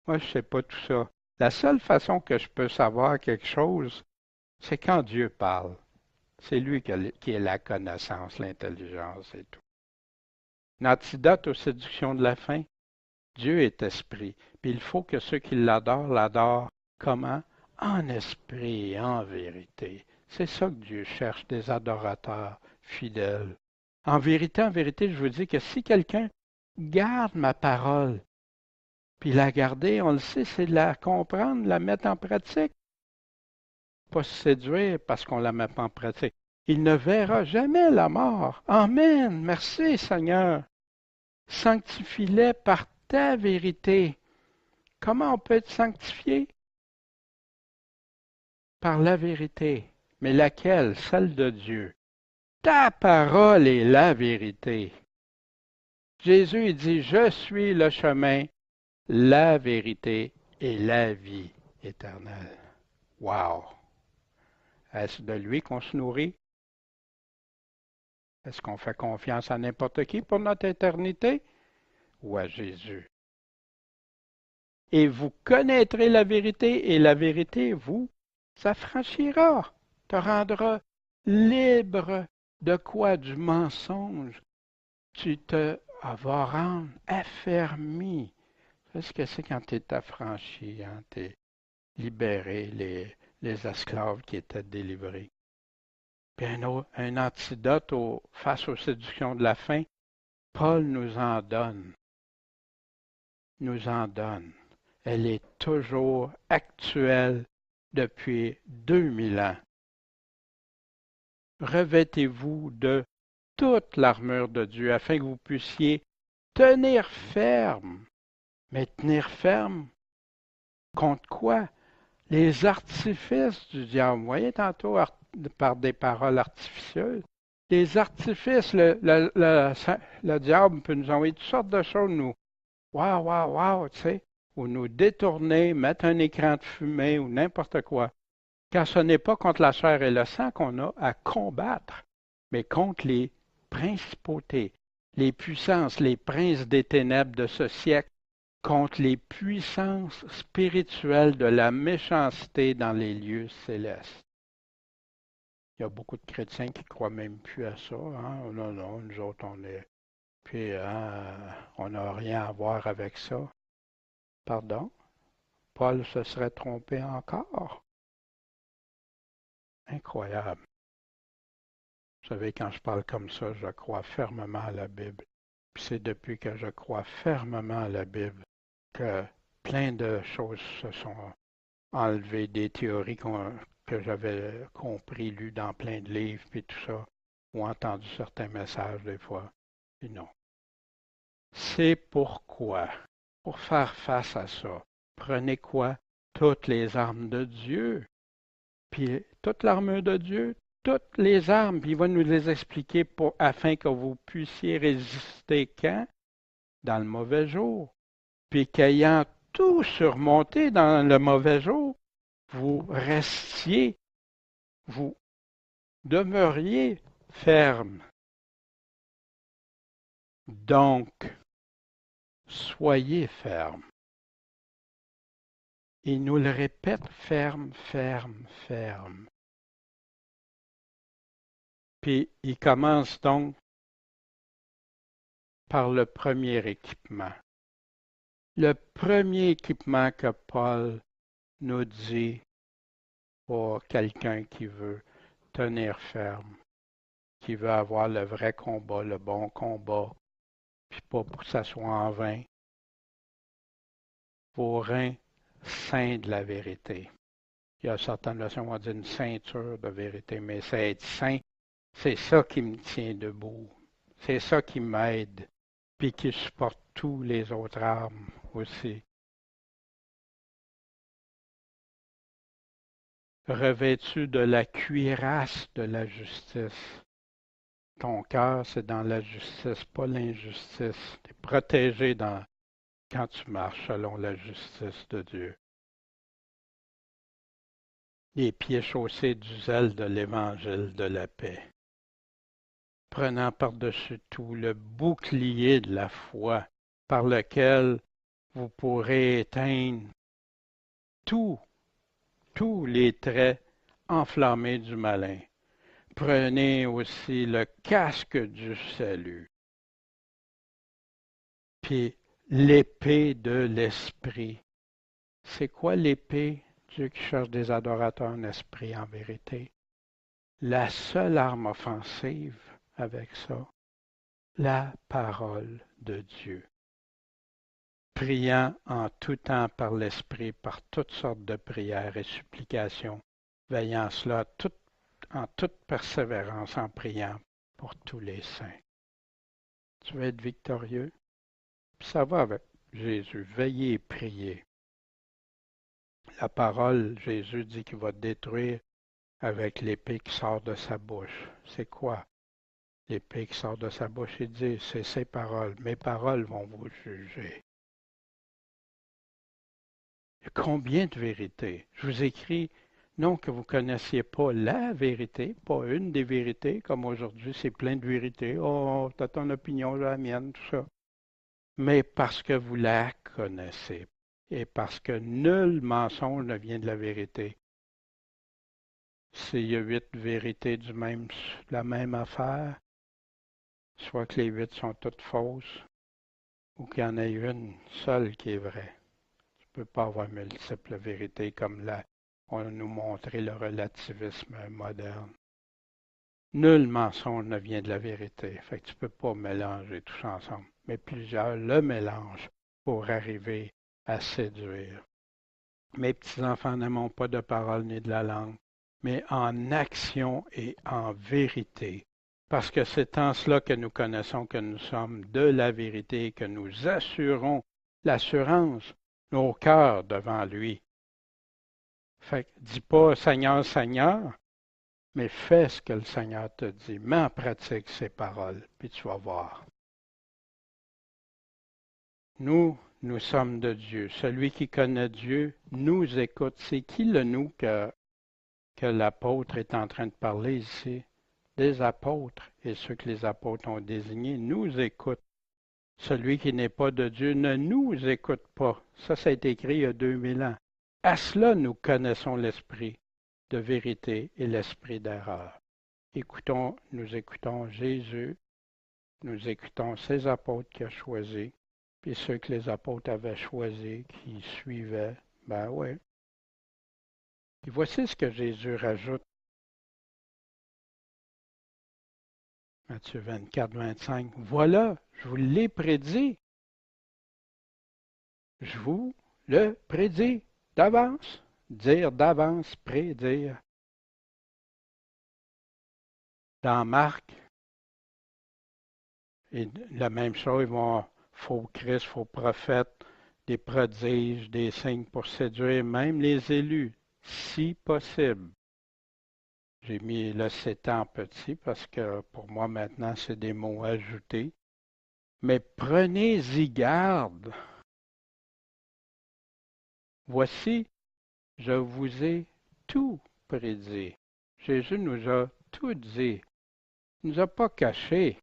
Speaker 1: Moi, je ne sais pas tout ça. La seule façon que je peux savoir quelque chose, c'est quand Dieu parle. C'est lui qui est la connaissance, l'intelligence et tout. L'antidote aux séductions de la faim, Dieu est esprit. Puis il faut que ceux qui l'adorent, l'adorent comment? En esprit et en vérité. C'est ça que Dieu cherche, des adorateurs fidèles. En vérité, je vous dis que si quelqu'un garde ma parole, puis la garder, on le sait, c'est de la comprendre, la mettre en pratique, pas se séduire parce qu'on la met pas en pratique. Il ne verra jamais la mort. Amen. Merci Seigneur. Sanctifie-les par ta vérité. Comment on peut être sanctifié? Par la vérité. Mais laquelle? Celle de Dieu. Ta parole est la vérité. Jésus il dit, je suis le chemin, la vérité et la vie éternelle. Wow! Est-ce de lui qu'on se nourrit? Est-ce qu'on fait confiance à n'importe qui pour notre éternité? Ou à Jésus? Et vous connaîtrez la vérité, et la vérité vous affranchira, te rendra libre de quoi? Du mensonge. Tu te vas rendre affermi. C'est ce que c'est quand tu es affranchi, hein? Tu es libéré, les esclaves qui étaient délivrés. Puis un antidote face aux séductions de la faim, Paul nous en donne. Nous en donne. Elle est toujours actuelle depuis 2000 ans. Revêtez-vous de toute l'armure de Dieu afin que vous puissiez tenir ferme. Mais tenir ferme contre quoi? Les artifices du diable. Vous voyez tantôt par des paroles artificieuses. Les artifices, le diable peut nous envoyer toutes sortes de choses, nous. Waouh, waouh, waouh, tu sais. Ou nous détourner, mettre un écran de fumée ou n'importe quoi. Car ce n'est pas contre la chair et le sang qu'on a à combattre, mais contre les principautés, les puissances, les princes des ténèbres de ce siècle, contre les puissances spirituelles de la méchanceté dans les lieux célestes. Il y a beaucoup de chrétiens qui ne croient même plus à ça. Hein? Non, non, nous autres, on est. Puis, on n'a rien à voir avec ça. Pardon? Paul se serait trompé encore. Incroyable. Vous savez, quand je parle comme ça, je crois fermement à la Bible. Puis c'est depuis que je crois fermement à la Bible que plein de choses se sont enlevées, des théories que j'avais compris, lues dans plein de livres, puis tout ça, ou entendu certains messages des fois. Puis non. C'est pourquoi, pour faire face à ça, prenez quoi? Toutes les armes de Dieu. Puis toute l'armure de Dieu, toutes les armes, puis il va nous les expliquer afin que vous puissiez résister quand? Dans le mauvais jour. Puis qu'ayant tout surmonté dans le mauvais jour, vous restiez, vous demeuriez ferme. Donc, soyez ferme. Il nous le répète, ferme, ferme, ferme. Puis il commence donc par le premier équipement. Le premier équipement que Paul nous dit pour quelqu'un qui veut tenir ferme, qui veut avoir le vrai combat, le bon combat, puis pas pour que ça soit en vain. Vos reins saints de la vérité. Il y a certaines versions qui vont dire une ceinture de vérité, mais c'est être saint, c'est ça qui me tient debout. C'est ça qui m'aide, puis qui supporte tous les autres armes aussi. Revêtu de la cuirasse de la justice. Ton cœur, c'est dans la justice, pas l'injustice. Tu es protégé quand tu marches selon la justice de Dieu. Les pieds chaussés du zèle de l'évangile de la paix. Prenant par-dessus tout le bouclier de la foi par lequel vous pourrez éteindre tous les traits enflammés du malin. Prenez aussi le casque du salut, puis l'épée de l'esprit. C'est quoi l'épée? Dieu qui cherche des adorateurs en esprit, en vérité. La seule arme offensive avec ça, la parole de Dieu. Priant en tout temps par l'Esprit, par toutes sortes de prières et supplications, veillant cela en toute persévérance en priant pour tous les saints. Tu veux être victorieux? Puis ça va avec Jésus. Veillez et priez. La parole, Jésus dit qu'il va détruire avec l'épée qui sort de sa bouche. C'est quoi l'épée qui sort de sa bouche? Il dit, c'est ses paroles. Mes paroles vont vous juger. Il y a combien de vérités? Je vous écris, non que vous ne connaissiez pas la vérité, pas une des vérités, comme aujourd'hui, c'est plein de vérités. Oh, t'as ton opinion, la mienne, tout ça. Mais parce que vous la connaissez et parce que nul mensonge ne vient de la vérité. S'il y a 8 vérités la même affaire, soit que les 8 sont toutes fausses, ou qu'il y en ait une seule qui est vraie. Tu ne peux pas avoir multiples vérités comme là, on a nous montré le relativisme moderne. Nul mensonge ne vient de la vérité. Fait que tu ne peux pas mélanger tout ça ensemble. Mais plusieurs le mélangent pour arriver à séduire. Mes petits-enfants n'aiment pas de parole ni de la langue, mais en action et en vérité. Parce que c'est en cela que nous connaissons que nous sommes de la vérité et que nous assurons l'assurance, nos cœurs devant lui. Fait que dis pas Seigneur, Seigneur, mais fais ce que le Seigneur te dit. Mets en pratique ses paroles, puis tu vas voir. Nous sommes de Dieu. Celui qui connaît Dieu nous écoute. C'est qui le nous que l'apôtre est en train de parler ici? Des apôtres et ceux que les apôtres ont désignés nous écoutent. Celui qui n'est pas de Dieu ne nous écoute pas. Ça a été écrit il y a 2000 ans. À cela, nous connaissons l'esprit de vérité et l'esprit d'erreur. Nous écoutons Jésus, nous écoutons ses apôtres qu'il a choisis, puis ceux que les apôtres avaient choisis, qui suivaient, ben oui. Et voici ce que Jésus rajoute. Matthieu 24, 25. Voilà, je vous l'ai prédit. Je vous le prédis d'avance. Dire d'avance, prédire. Dans Marc, et la même chose, ils vont faux Christ, faux prophètes, des prodiges, des signes pour séduire même les élus, si possible. J'ai mis le c'est en petit parce que pour moi maintenant c'est des mots ajoutés. Mais prenez-y garde. Voici, je vous ai tout prédit. Jésus nous a tout dit. Il ne nous a pas caché.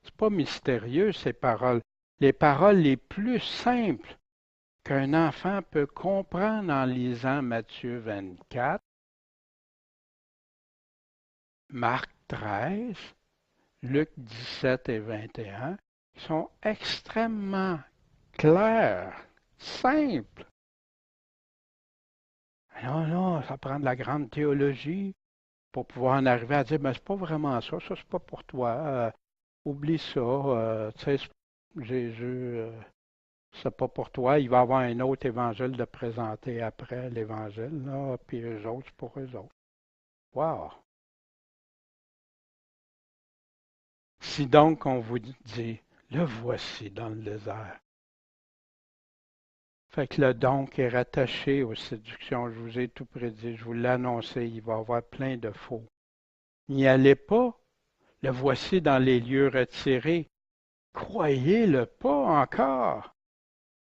Speaker 1: C'est pas mystérieux ces paroles. Les paroles les plus simples qu'un enfant peut comprendre en lisant Matthieu 24, Marc 13, Luc 17 et 21, sont extrêmement clairs, simples. Non, ça prend de la grande théologie pour pouvoir en arriver à dire, mais c'est pas vraiment ça, ça c'est pas pour toi, oublie ça, tu sais, Jésus, c'est pas pour toi, il va y avoir un autre évangile de présenter après l'évangile, là, puis eux autres, c'est pour eux autres. Wow! Si donc on vous dit, le voici dans le désert. Fait que le donc est rattaché aux séductions. Je vous ai tout prédit, je vous l'ai annoncé, il va y avoir plein de faux. N'y allez pas, le voici dans les lieux retirés. Croyez-le pas encore.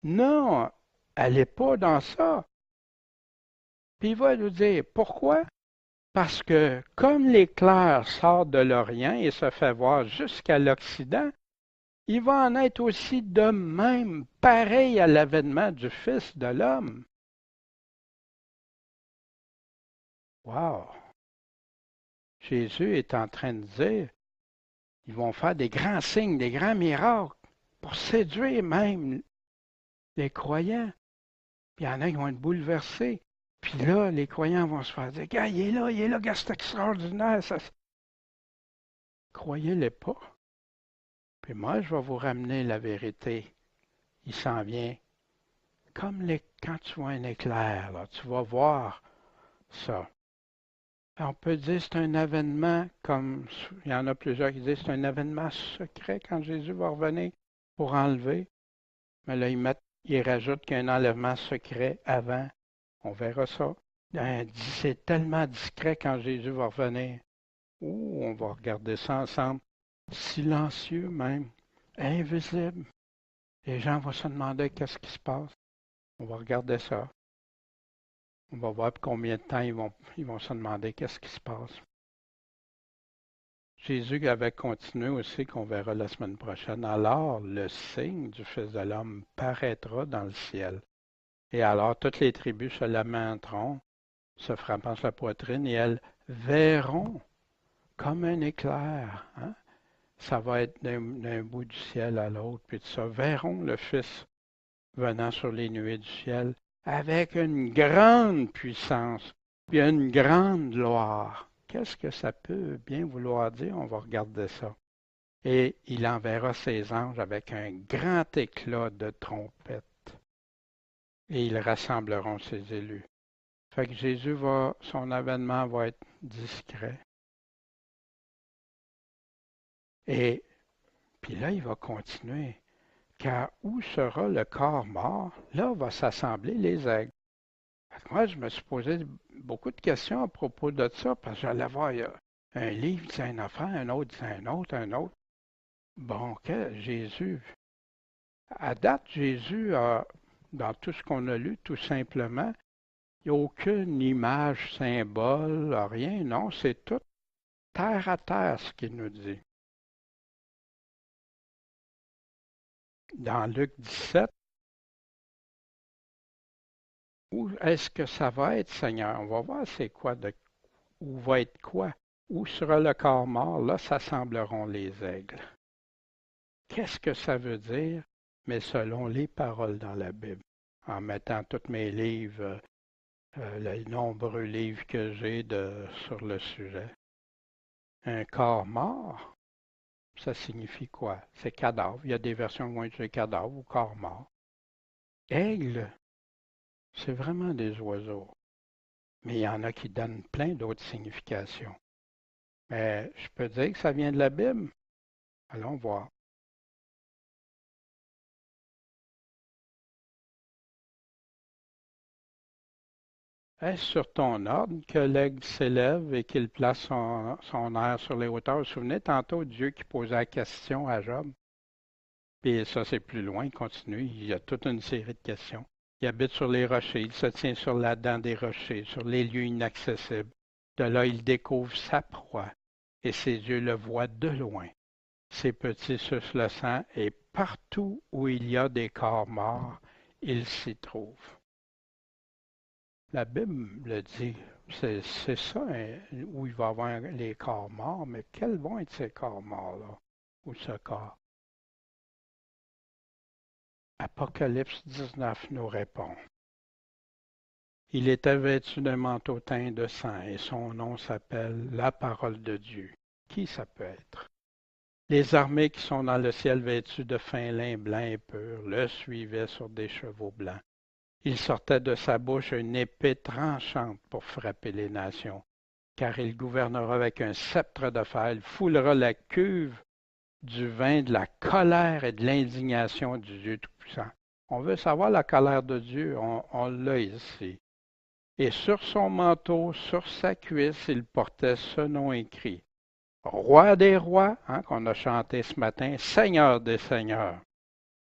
Speaker 1: Non, allez pas dans ça. Puis il va nous dire, pourquoi? Parce que comme l'éclair sort de l'Orient et se fait voir jusqu'à l'Occident, il va en être aussi de même, pareil à l'avènement du Fils de l'homme. Wow! Jésus est en train de dire, ils vont faire des grands signes, des grands miracles pour séduire même les croyants. Puis il y en a qui vont être bouleversés. Puis là, les croyants vont se faire dire, gars, il est là, gars, c'est extraordinaire. Ça... Croyez-les pas. Puis moi, je vais vous ramener la vérité. Il s'en vient. Comme quand tu vois un éclair, là, tu vas voir ça. On peut dire que c'est un événement, comme il y en a plusieurs qui disent que c'est un événement secret quand Jésus va revenir pour enlever. Mais là, ils rajoutent qu'il y a un enlèvement secret avant. On verra ça. C'est tellement discret quand Jésus va revenir. Ouh, on va regarder ça ensemble. Silencieux même, invisible. Les gens vont se demander qu'est-ce qui se passe. On va regarder ça. On va voir combien de temps ils vont se demander qu'est-ce qui se passe. Jésus avait continué aussi, qu'on verra la semaine prochaine. Alors, le signe du Fils de l'homme paraîtra dans le ciel. Et alors, toutes les tribus se lamenteront, se frappant sur la poitrine, et elles verront comme un éclair. Hein? Ça va être d'un bout du ciel à l'autre, puis tout ça. Verront le Fils venant sur les nuées du ciel avec une grande puissance, puis une grande gloire. Qu'est-ce que ça peut bien vouloir dire? On va regarder ça. Et il enverra ses anges avec un grand éclat de trompette, et ils rassembleront ses élus. Fait que son avènement va être discret. Et puis là, il va continuer. Car où sera le corps mort? Là va s'assembler les aigles. Moi, je me suis posé beaucoup de questions à propos de ça, parce que j'allais voir un livre disait une affaire, un autre disait un autre, un autre. Bon, que Jésus. À date, Jésus a, dans tout ce qu'on a lu, tout simplement, il n'y a aucune image, symbole, rien, non, c'est tout terre à terre ce qu'il nous dit. Dans Luc 17, où est-ce que ça va être, Seigneur? On va voir c'est quoi, où va être quoi? Où sera le corps mort? Là s'assembleront les aigles. Qu'est-ce que ça veut dire? Mais selon les paroles dans la Bible, en mettant tous mes livres, les nombreux livres que j'ai sur le sujet. Un corps mort, ça signifie quoi? C'est cadavre. Il y a des versions qui vont utiliser cadavre ou corps mort. Aigle, c'est vraiment des oiseaux. Mais il y en a qui donnent plein d'autres significations. Mais je peux dire que ça vient de la Bible. Allons voir. Est-ce sur ton ordre que l'aigle s'élève et qu'il place son aire sur les hauteurs? Vous vous souvenez tantôt Dieu qui posait la question à Job? Puis ça, c'est plus loin, il continue, il y a toute une série de questions. Il habite sur les rochers, il se tient sur la dent des rochers, sur les lieux inaccessibles. De là, il découvre sa proie, et ses yeux le voient de loin. Ses petits sucent le sang, et partout où il y a des corps morts, il s'y trouve. La Bible le dit, c'est ça hein, où il va y avoir les corps morts, mais quels vont être ces corps morts-là? Ou ce corps? Apocalypse 19 nous répond. Il était vêtu d'un manteau teint de sang et son nom s'appelle la parole de Dieu. Qui ça peut être? Les armées qui sont dans le ciel vêtues de fin lin blanc et pur le suivaient sur des chevaux blancs. Il sortait de sa bouche une épée tranchante pour frapper les nations, car il gouvernera avec un sceptre de fer, il foulera la cuve du vin de la colère et de l'indignation du Dieu Tout-Puissant. On veut savoir la colère de Dieu, on l'a ici. Et sur son manteau, sur sa cuisse, il portait ce nom écrit. Roi des rois, hein, qu'on a chanté ce matin, Seigneur des seigneurs.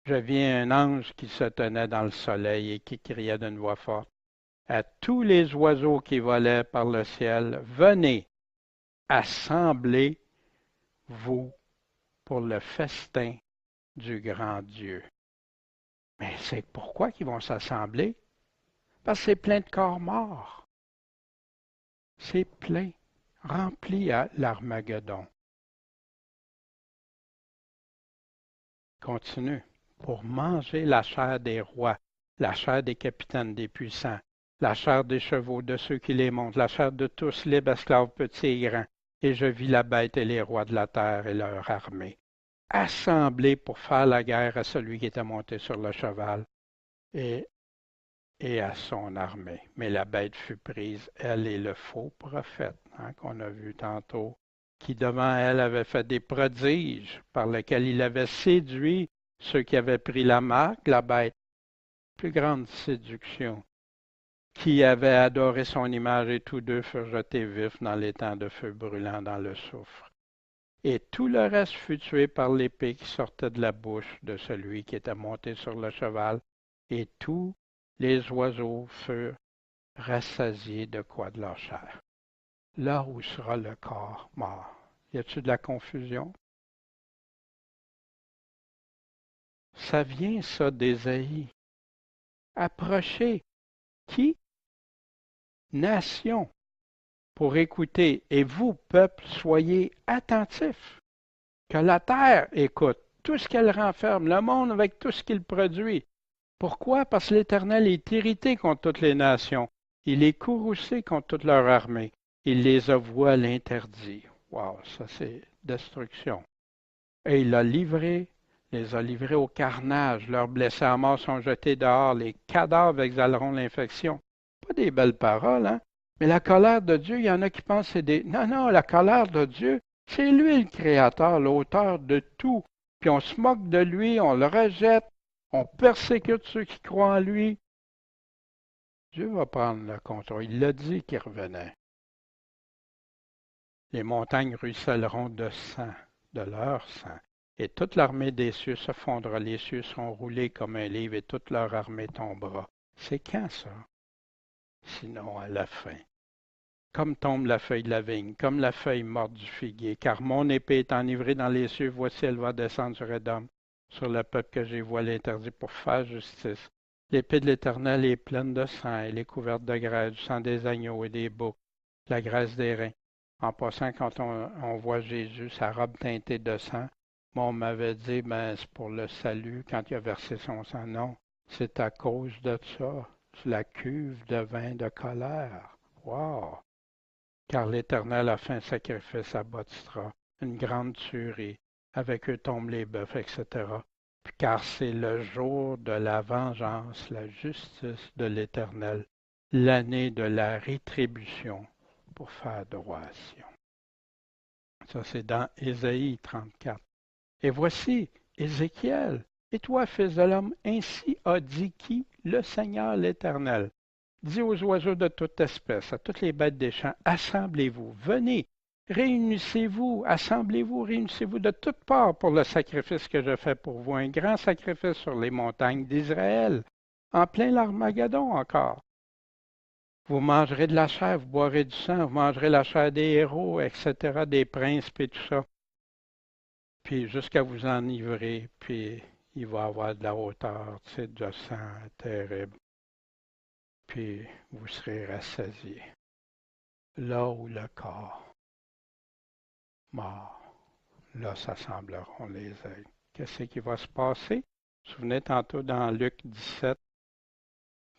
Speaker 1: Je vis un ange qui se tenait dans le soleil et qui criait d'une voix forte à tous les oiseaux qui volaient par le ciel, venez, assemblez-vous pour le festin du grand Dieu. Mais c'est pourquoi qu'ils vont s'assembler? Parce que c'est plein de corps morts. C'est plein, rempli à l'Armageddon. Continue. Pour manger la chair des rois, la chair des capitaines des puissants, la chair des chevaux, de ceux qui les montent, la chair de tous, libres, esclaves, petits et grands. Et je vis la bête et les rois de la terre et leur armée, assemblés pour faire la guerre à celui qui était monté sur le cheval et, et à son armée. Mais la bête fut prise, elle et le faux prophète, qu'on a vu tantôt, qui devant elle avait fait des prodiges par lesquels il avait séduit ceux qui avaient pris la marque, la bête, plus grande séduction, qui avait adoré son image, et tous deux furent jetés vifs dans les temps de feu brûlant dans le soufre. Et tout le reste fut tué par l'épée qui sortait de la bouche de celui qui était monté sur le cheval, et tous les oiseaux furent rassasiés de quoi de leur chair. Là où sera le corps mort. Y a-t-il de la confusion? Ça vient, ça, d'Ésaïe. Approchez. Qui? Nation. Pour écouter. Et vous, peuple, soyez attentifs. Que la terre écoute tout ce qu'elle renferme, le monde avec tout ce qu'il produit. Pourquoi? Parce que l'Éternel est irrité contre toutes les nations. Il est courroucé contre toute leur armée. Il les a voués à l'interdit. Wow, ça c'est destruction. Et il les a livrés au carnage. Leurs blessés à mort sont jetés dehors. Les cadavres exhaleront l'infection. Pas des belles paroles, hein? Mais la colère de Dieu, il y en a qui pensent que c'est des... Non, non, la colère de Dieu, c'est lui le créateur, l'auteur de tout. Puis on se moque de lui, on le rejette, on persécute ceux qui croient en lui. Dieu va prendre le contrôle. Il l'a dit qu'il revenait. Les montagnes ruisselleront de sang, de leur sang. Et toute l'armée des cieux se fondra, les cieux seront roulés comme un livre et toute leur armée tombera. C'est quand ça? Sinon à la fin. Comme tombe la feuille de la vigne, comme la feuille morte du figuier, car mon épée est enivrée dans les cieux, voici elle va descendre sur Édom, sur le peuple que j'ai voilé interdit pour faire justice. L'épée de l'Éternel est pleine de sang, elle est couverte de graisse, du sang des agneaux et des boucs, la graisse des reins. En passant, quand on voit Jésus, sa robe teintée de sang, moi, on m'avait dit, ben, c'est pour le salut quand il a versé son sang. Non, c'est à cause de ça. C'est la cuve de vin de colère. Wow! Car l'Éternel a fait un sacrifice à Bothisra, une grande tuerie. Avec eux tombent les bœufs, etc. Car c'est le jour de la vengeance, la justice de l'Éternel, l'année de la rétribution pour faire droition. Ça, c'est dans Ésaïe 34. Et voici Ézéchiel. Et toi, fils de l'homme, ainsi a dit qui? Le Seigneur l'Éternel. Dis aux oiseaux de toute espèce, à toutes les bêtes des champs, assemblez-vous, venez, réunissez-vous, assemblez-vous, réunissez-vous de toutes parts pour le sacrifice que je fais pour vous, un grand sacrifice sur les montagnes d'Israël, en plein l'Armageddon encore. Vous mangerez de la chair, vous boirez du sang, vous mangerez la chair des héros, etc., des princes, et tout ça. Puis jusqu'à vous enivrer, puis il va y avoir de la hauteur, du sang terrible. Puis vous serez rassasiés. Là où le corps mort, là s'assembleront les ailes. Qu'est-ce qui va se passer? Vous vous souvenez tantôt dans Luc 17,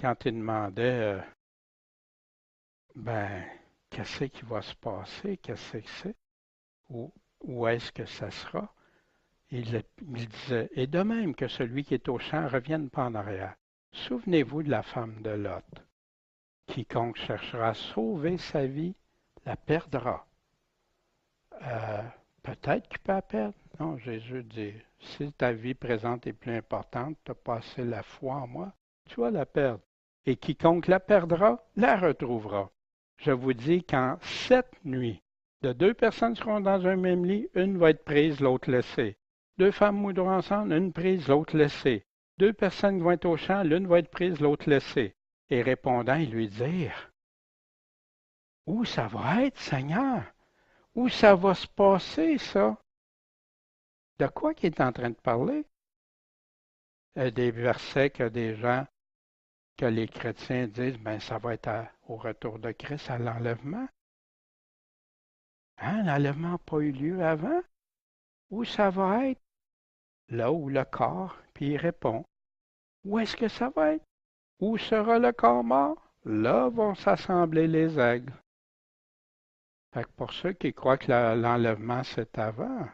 Speaker 1: quand il demandait, ben, qu'est-ce qui va se passer? Qu'est-ce que c'est? Où est-ce que ça sera? Il disait, et de même que celui qui est au champ revienne pas en arrière. Souvenez-vous de la femme de Lot. Quiconque cherchera à sauver sa vie la perdra. Peut-être qu'il peut la perdre. Non, Jésus dit, si ta vie présente est plus importante, tu as passé la foi en moi, tu vas la perdre. Et quiconque la perdra, la retrouvera. Je vous dis qu'en 7 nuits, de 2 personnes seront dans un même lit, une va être prise, l'autre laissée. 2 femmes moudront ensemble, une prise, l'autre laissée. 2 personnes vont être au champ, l'une va être prise, l'autre laissée. Et répondant, ils lui dirent, où ça va être, Seigneur? Où ça va se passer, ça? De quoi qu'il est en train de parler? Des versets que des gens, que les chrétiens disent, ben ça va être au retour de Christ, à l'enlèvement. Hein, l'enlèvement n'a pas eu lieu avant? Où ça va être? Là où le corps, puis il répond, où est-ce que ça va être? Où sera le corps mort? là vont s'assembler les aigles. Fait que pour ceux qui croient que l'enlèvement c'est avant,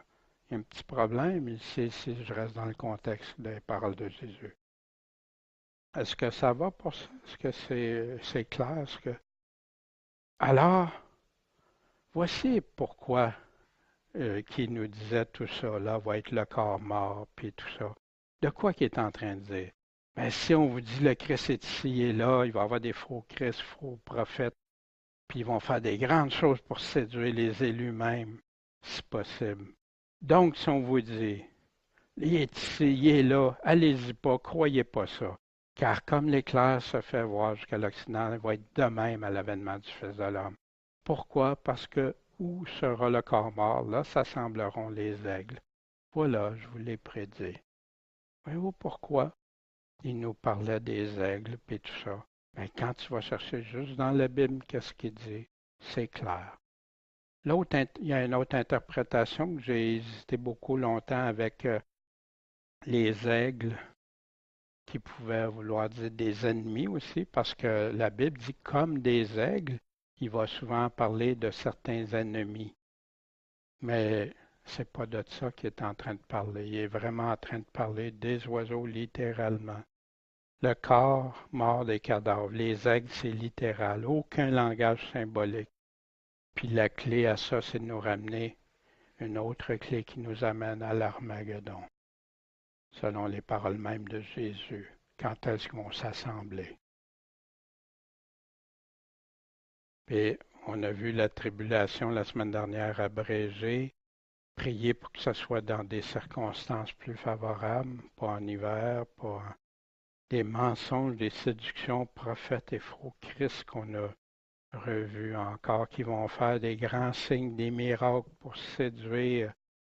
Speaker 1: il y a un petit problème ici si je reste dans le contexte des paroles de Jésus. Est-ce que ça va pour ça? Est-ce que c'est clair? Alors, voici pourquoi qui nous disait tout ça, là, va être le corps mort, puis tout ça. De quoi qu'il est en train de dire? Ben, si on vous dit le Christ est ici et là, il va y avoir des faux Christ, faux prophètes, puis ils vont faire des grandes choses pour séduire les élus même, si possible. Donc, si on vous dit, il est ici, il est là, allez-y pas, croyez pas ça. Car comme l'éclair se fait voir jusqu'à l'Occident, il va être de même à l'avènement du Fils de l'homme. Pourquoi? Parce que où sera le corps mort? Là s'assembleront les aigles. Voilà, je vous l'ai prédit. Voyez-vous pourquoi il nous parlait des aigles et tout ça? Mais quand tu vas chercher juste dans la Bible, qu'est-ce qu'il dit? C'est clair. Il y a une autre interprétation que j'ai hésité beaucoup longtemps avec les aigles qui pouvaient vouloir dire des ennemis aussi, parce que la Bible dit comme des aigles, il va souvent parler de certains ennemis. Mais c'est pas de ça qu'il est en train de parler. Il est vraiment en train de parler des oiseaux littéralement. Le corps mort des cadavres. Les aigles, c'est littéral. Aucun langage symbolique. Puis la clé à ça, c'est de nous ramener une autre clé qui nous amène à l'Armageddon, selon les paroles mêmes de Jésus. Quand est-ce qu'ils vont s'assembler? Et on a vu la tribulation la semaine dernière abrégée. Prier pour que ce soit dans des circonstances plus favorables, pas en hiver, pas des mensonges, des séductions, prophètes et faux Christ qu'on a revus encore, qui vont faire des grands signes, des miracles pour séduire,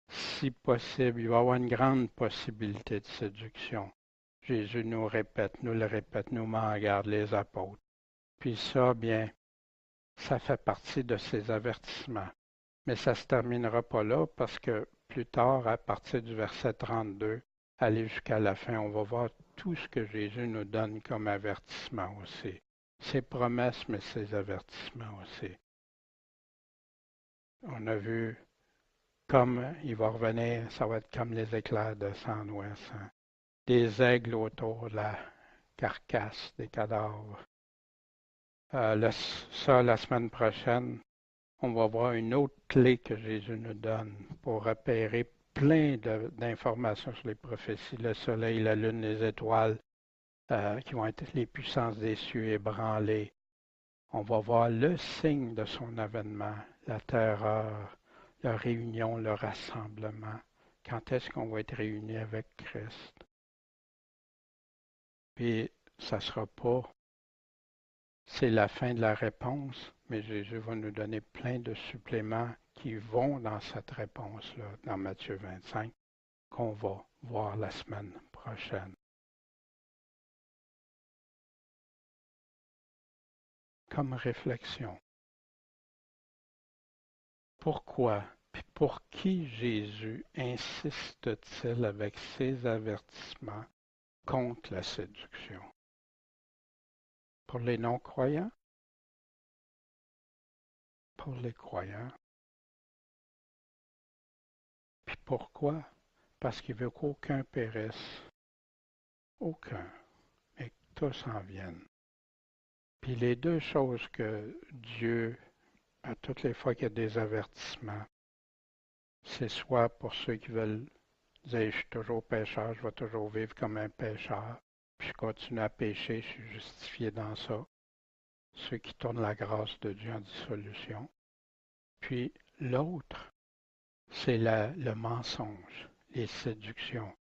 Speaker 1: si possible. Il va y avoir une grande possibilité de séduction. Jésus nous le répète, nous m'en garde les apôtres. Puis ça, bien, ça fait partie de ces avertissements. Mais ça ne se terminera pas là parce que plus tard, à partir du verset 32, aller jusqu'à la fin, on va voir tout ce que Jésus nous donne comme avertissement aussi. Ses promesses, mais ses avertissements aussi. On a vu comme il va revenir, ça va être comme les éclairs de sang-ouest. Hein. Des aigles autour de la carcasse des cadavres. Ça, la semaine prochaine, on va voir une autre clé que Jésus nous donne pour repérer plein d'informations sur les prophéties, le soleil, la lune, les étoiles, qui vont être les puissances des cieux ébranlées. On va voir le signe de son avènement, la terreur, la réunion, le rassemblement. Quand est-ce qu'on va être réunis avec Christ? Puis, ça ne sera pas, c'est la fin de la réponse, mais Jésus va nous donner plein de suppléments qui vont dans cette réponse-là, dans Matthieu 25, qu'on va voir la semaine prochaine. Comme réflexion, pourquoi et pour qui Jésus insiste-t-il avec ses avertissements contre la séduction? Pour les non-croyants? Pour les croyants. Puis pourquoi? Parce qu'il veut qu'aucun périsse. Aucun. Mais que tous en viennent. Puis les deux choses que Dieu, à toutes les fois qu'il y a des avertissements, c'est soit pour ceux qui veulent dire je suis toujours pécheur, je vais toujours vivre comme un pécheur, puis je continue à pécher, je suis justifié dans ça. Ceux qui tournent la grâce de Dieu en dissolution. Puis l'autre, c'est le mensonge, les séductions.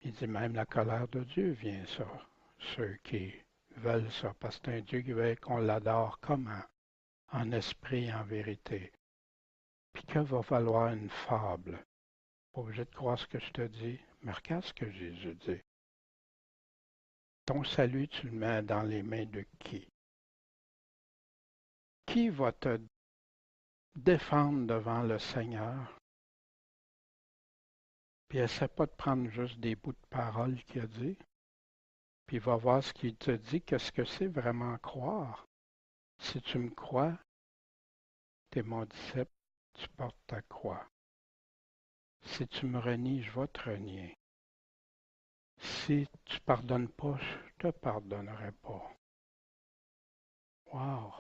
Speaker 1: Il dit même la colère de Dieu vient ça. Ceux qui veulent ça, parce que c'est un Dieu qui veut qu'on l'adore comment? En esprit et en vérité. Puis que va falloir une fable? Pas obligé de croire ce que je te dis, mais regarde ce que Jésus dit. Ton salut, tu le mets dans les mains de qui? Qui va te défendre devant le Seigneur? Puis essaie pas de prendre juste des bouts de parole qu'il a dit, puis va voir ce qu'il te dit, qu'est-ce que c'est vraiment croire. Si tu me crois, tu es mon disciple, tu portes ta croix. Si tu me renies, je vais te renier. Si tu pardonnes pas, je te pardonnerai pas. Wow!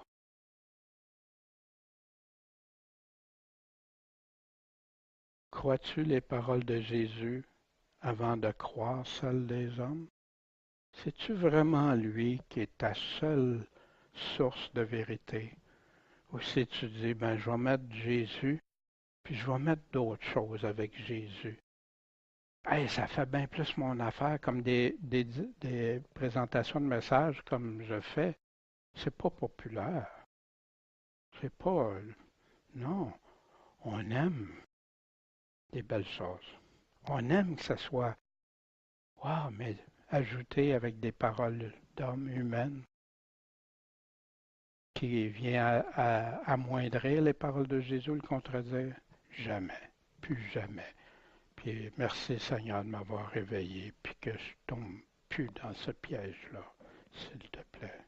Speaker 1: Crois-tu les paroles de Jésus avant de croire celles des hommes? C'est-tu vraiment lui qui est ta seule source de vérité? Ou si tu dis, ben, je vais mettre Jésus, puis je vais mettre d'autres choses avec Jésus. Hey, ça fait bien plus mon affaire, comme des présentations de messages comme je fais. C'est pas populaire. C'est pas. Non. On aime des belles choses. On aime que ça soit. Wow, mais ajouté avec des paroles d'hommes humaines qui vient amoindrir les paroles de Jésus, le contredire. Jamais. Plus jamais. Puis merci Seigneur de m'avoir réveillé, puis que je tombe plus dans ce piège-là, s'il te plaît.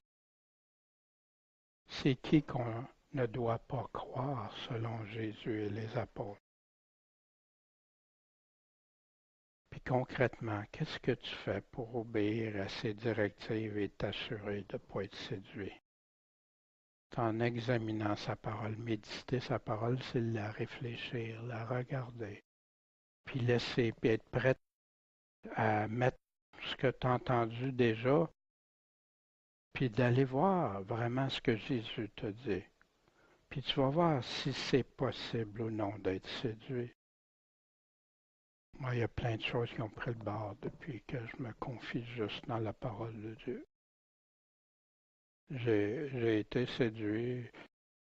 Speaker 1: C'est qui qu'on ne doit pas croire selon Jésus et les apôtres? Puis concrètement, qu'est-ce que tu fais pour obéir à ces directives et t'assurer de ne pas être séduit? En examinant sa parole, méditer sa parole, c'est la réfléchir, la regarder, puis laisser, puis être prête à mettre ce que tu as entendu déjà, puis d'aller voir vraiment ce que Jésus te dit. Puis tu vas voir si c'est possible ou non d'être séduit. Moi, il y a plein de choses qui ont pris le bord depuis que je me confie juste dans la parole de Dieu. J'ai été séduit,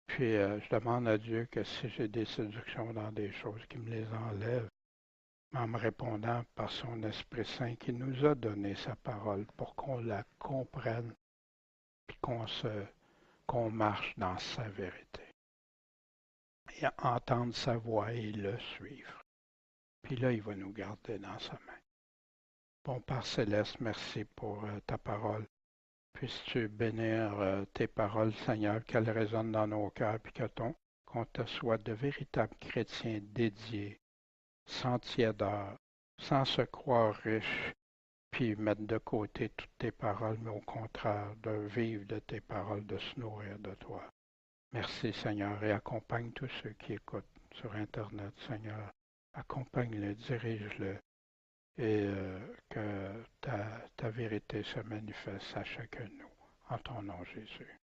Speaker 1: puis je demande à Dieu que si j'ai des séductions dans des choses, qu'il me les enlève, en me répondant par son Esprit Saint qui nous a donné sa parole pour qu'on la comprenne, puis qu'on marche dans sa vérité. Et entendre sa voix et le suivre. Puis là, il va nous garder dans sa main. Bon Père Céleste, merci pour ta parole. Puisses-tu bénir tes paroles, Seigneur, qu'elles résonnent dans nos cœurs, puis qu'on te soit de véritables chrétiens dédiés, sans tiédeur, sans se croire riches, puis mettre de côté toutes tes paroles, mais au contraire, de vivre de tes paroles, de se nourrir de toi. Merci, Seigneur, et accompagne tous ceux qui écoutent sur Internet, Seigneur. Accompagne-le, dirige-le, et que ta vérité se manifeste à chacun de nous. En ton nom, Jésus,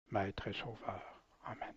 Speaker 1: Maître et Sauveur. Amen.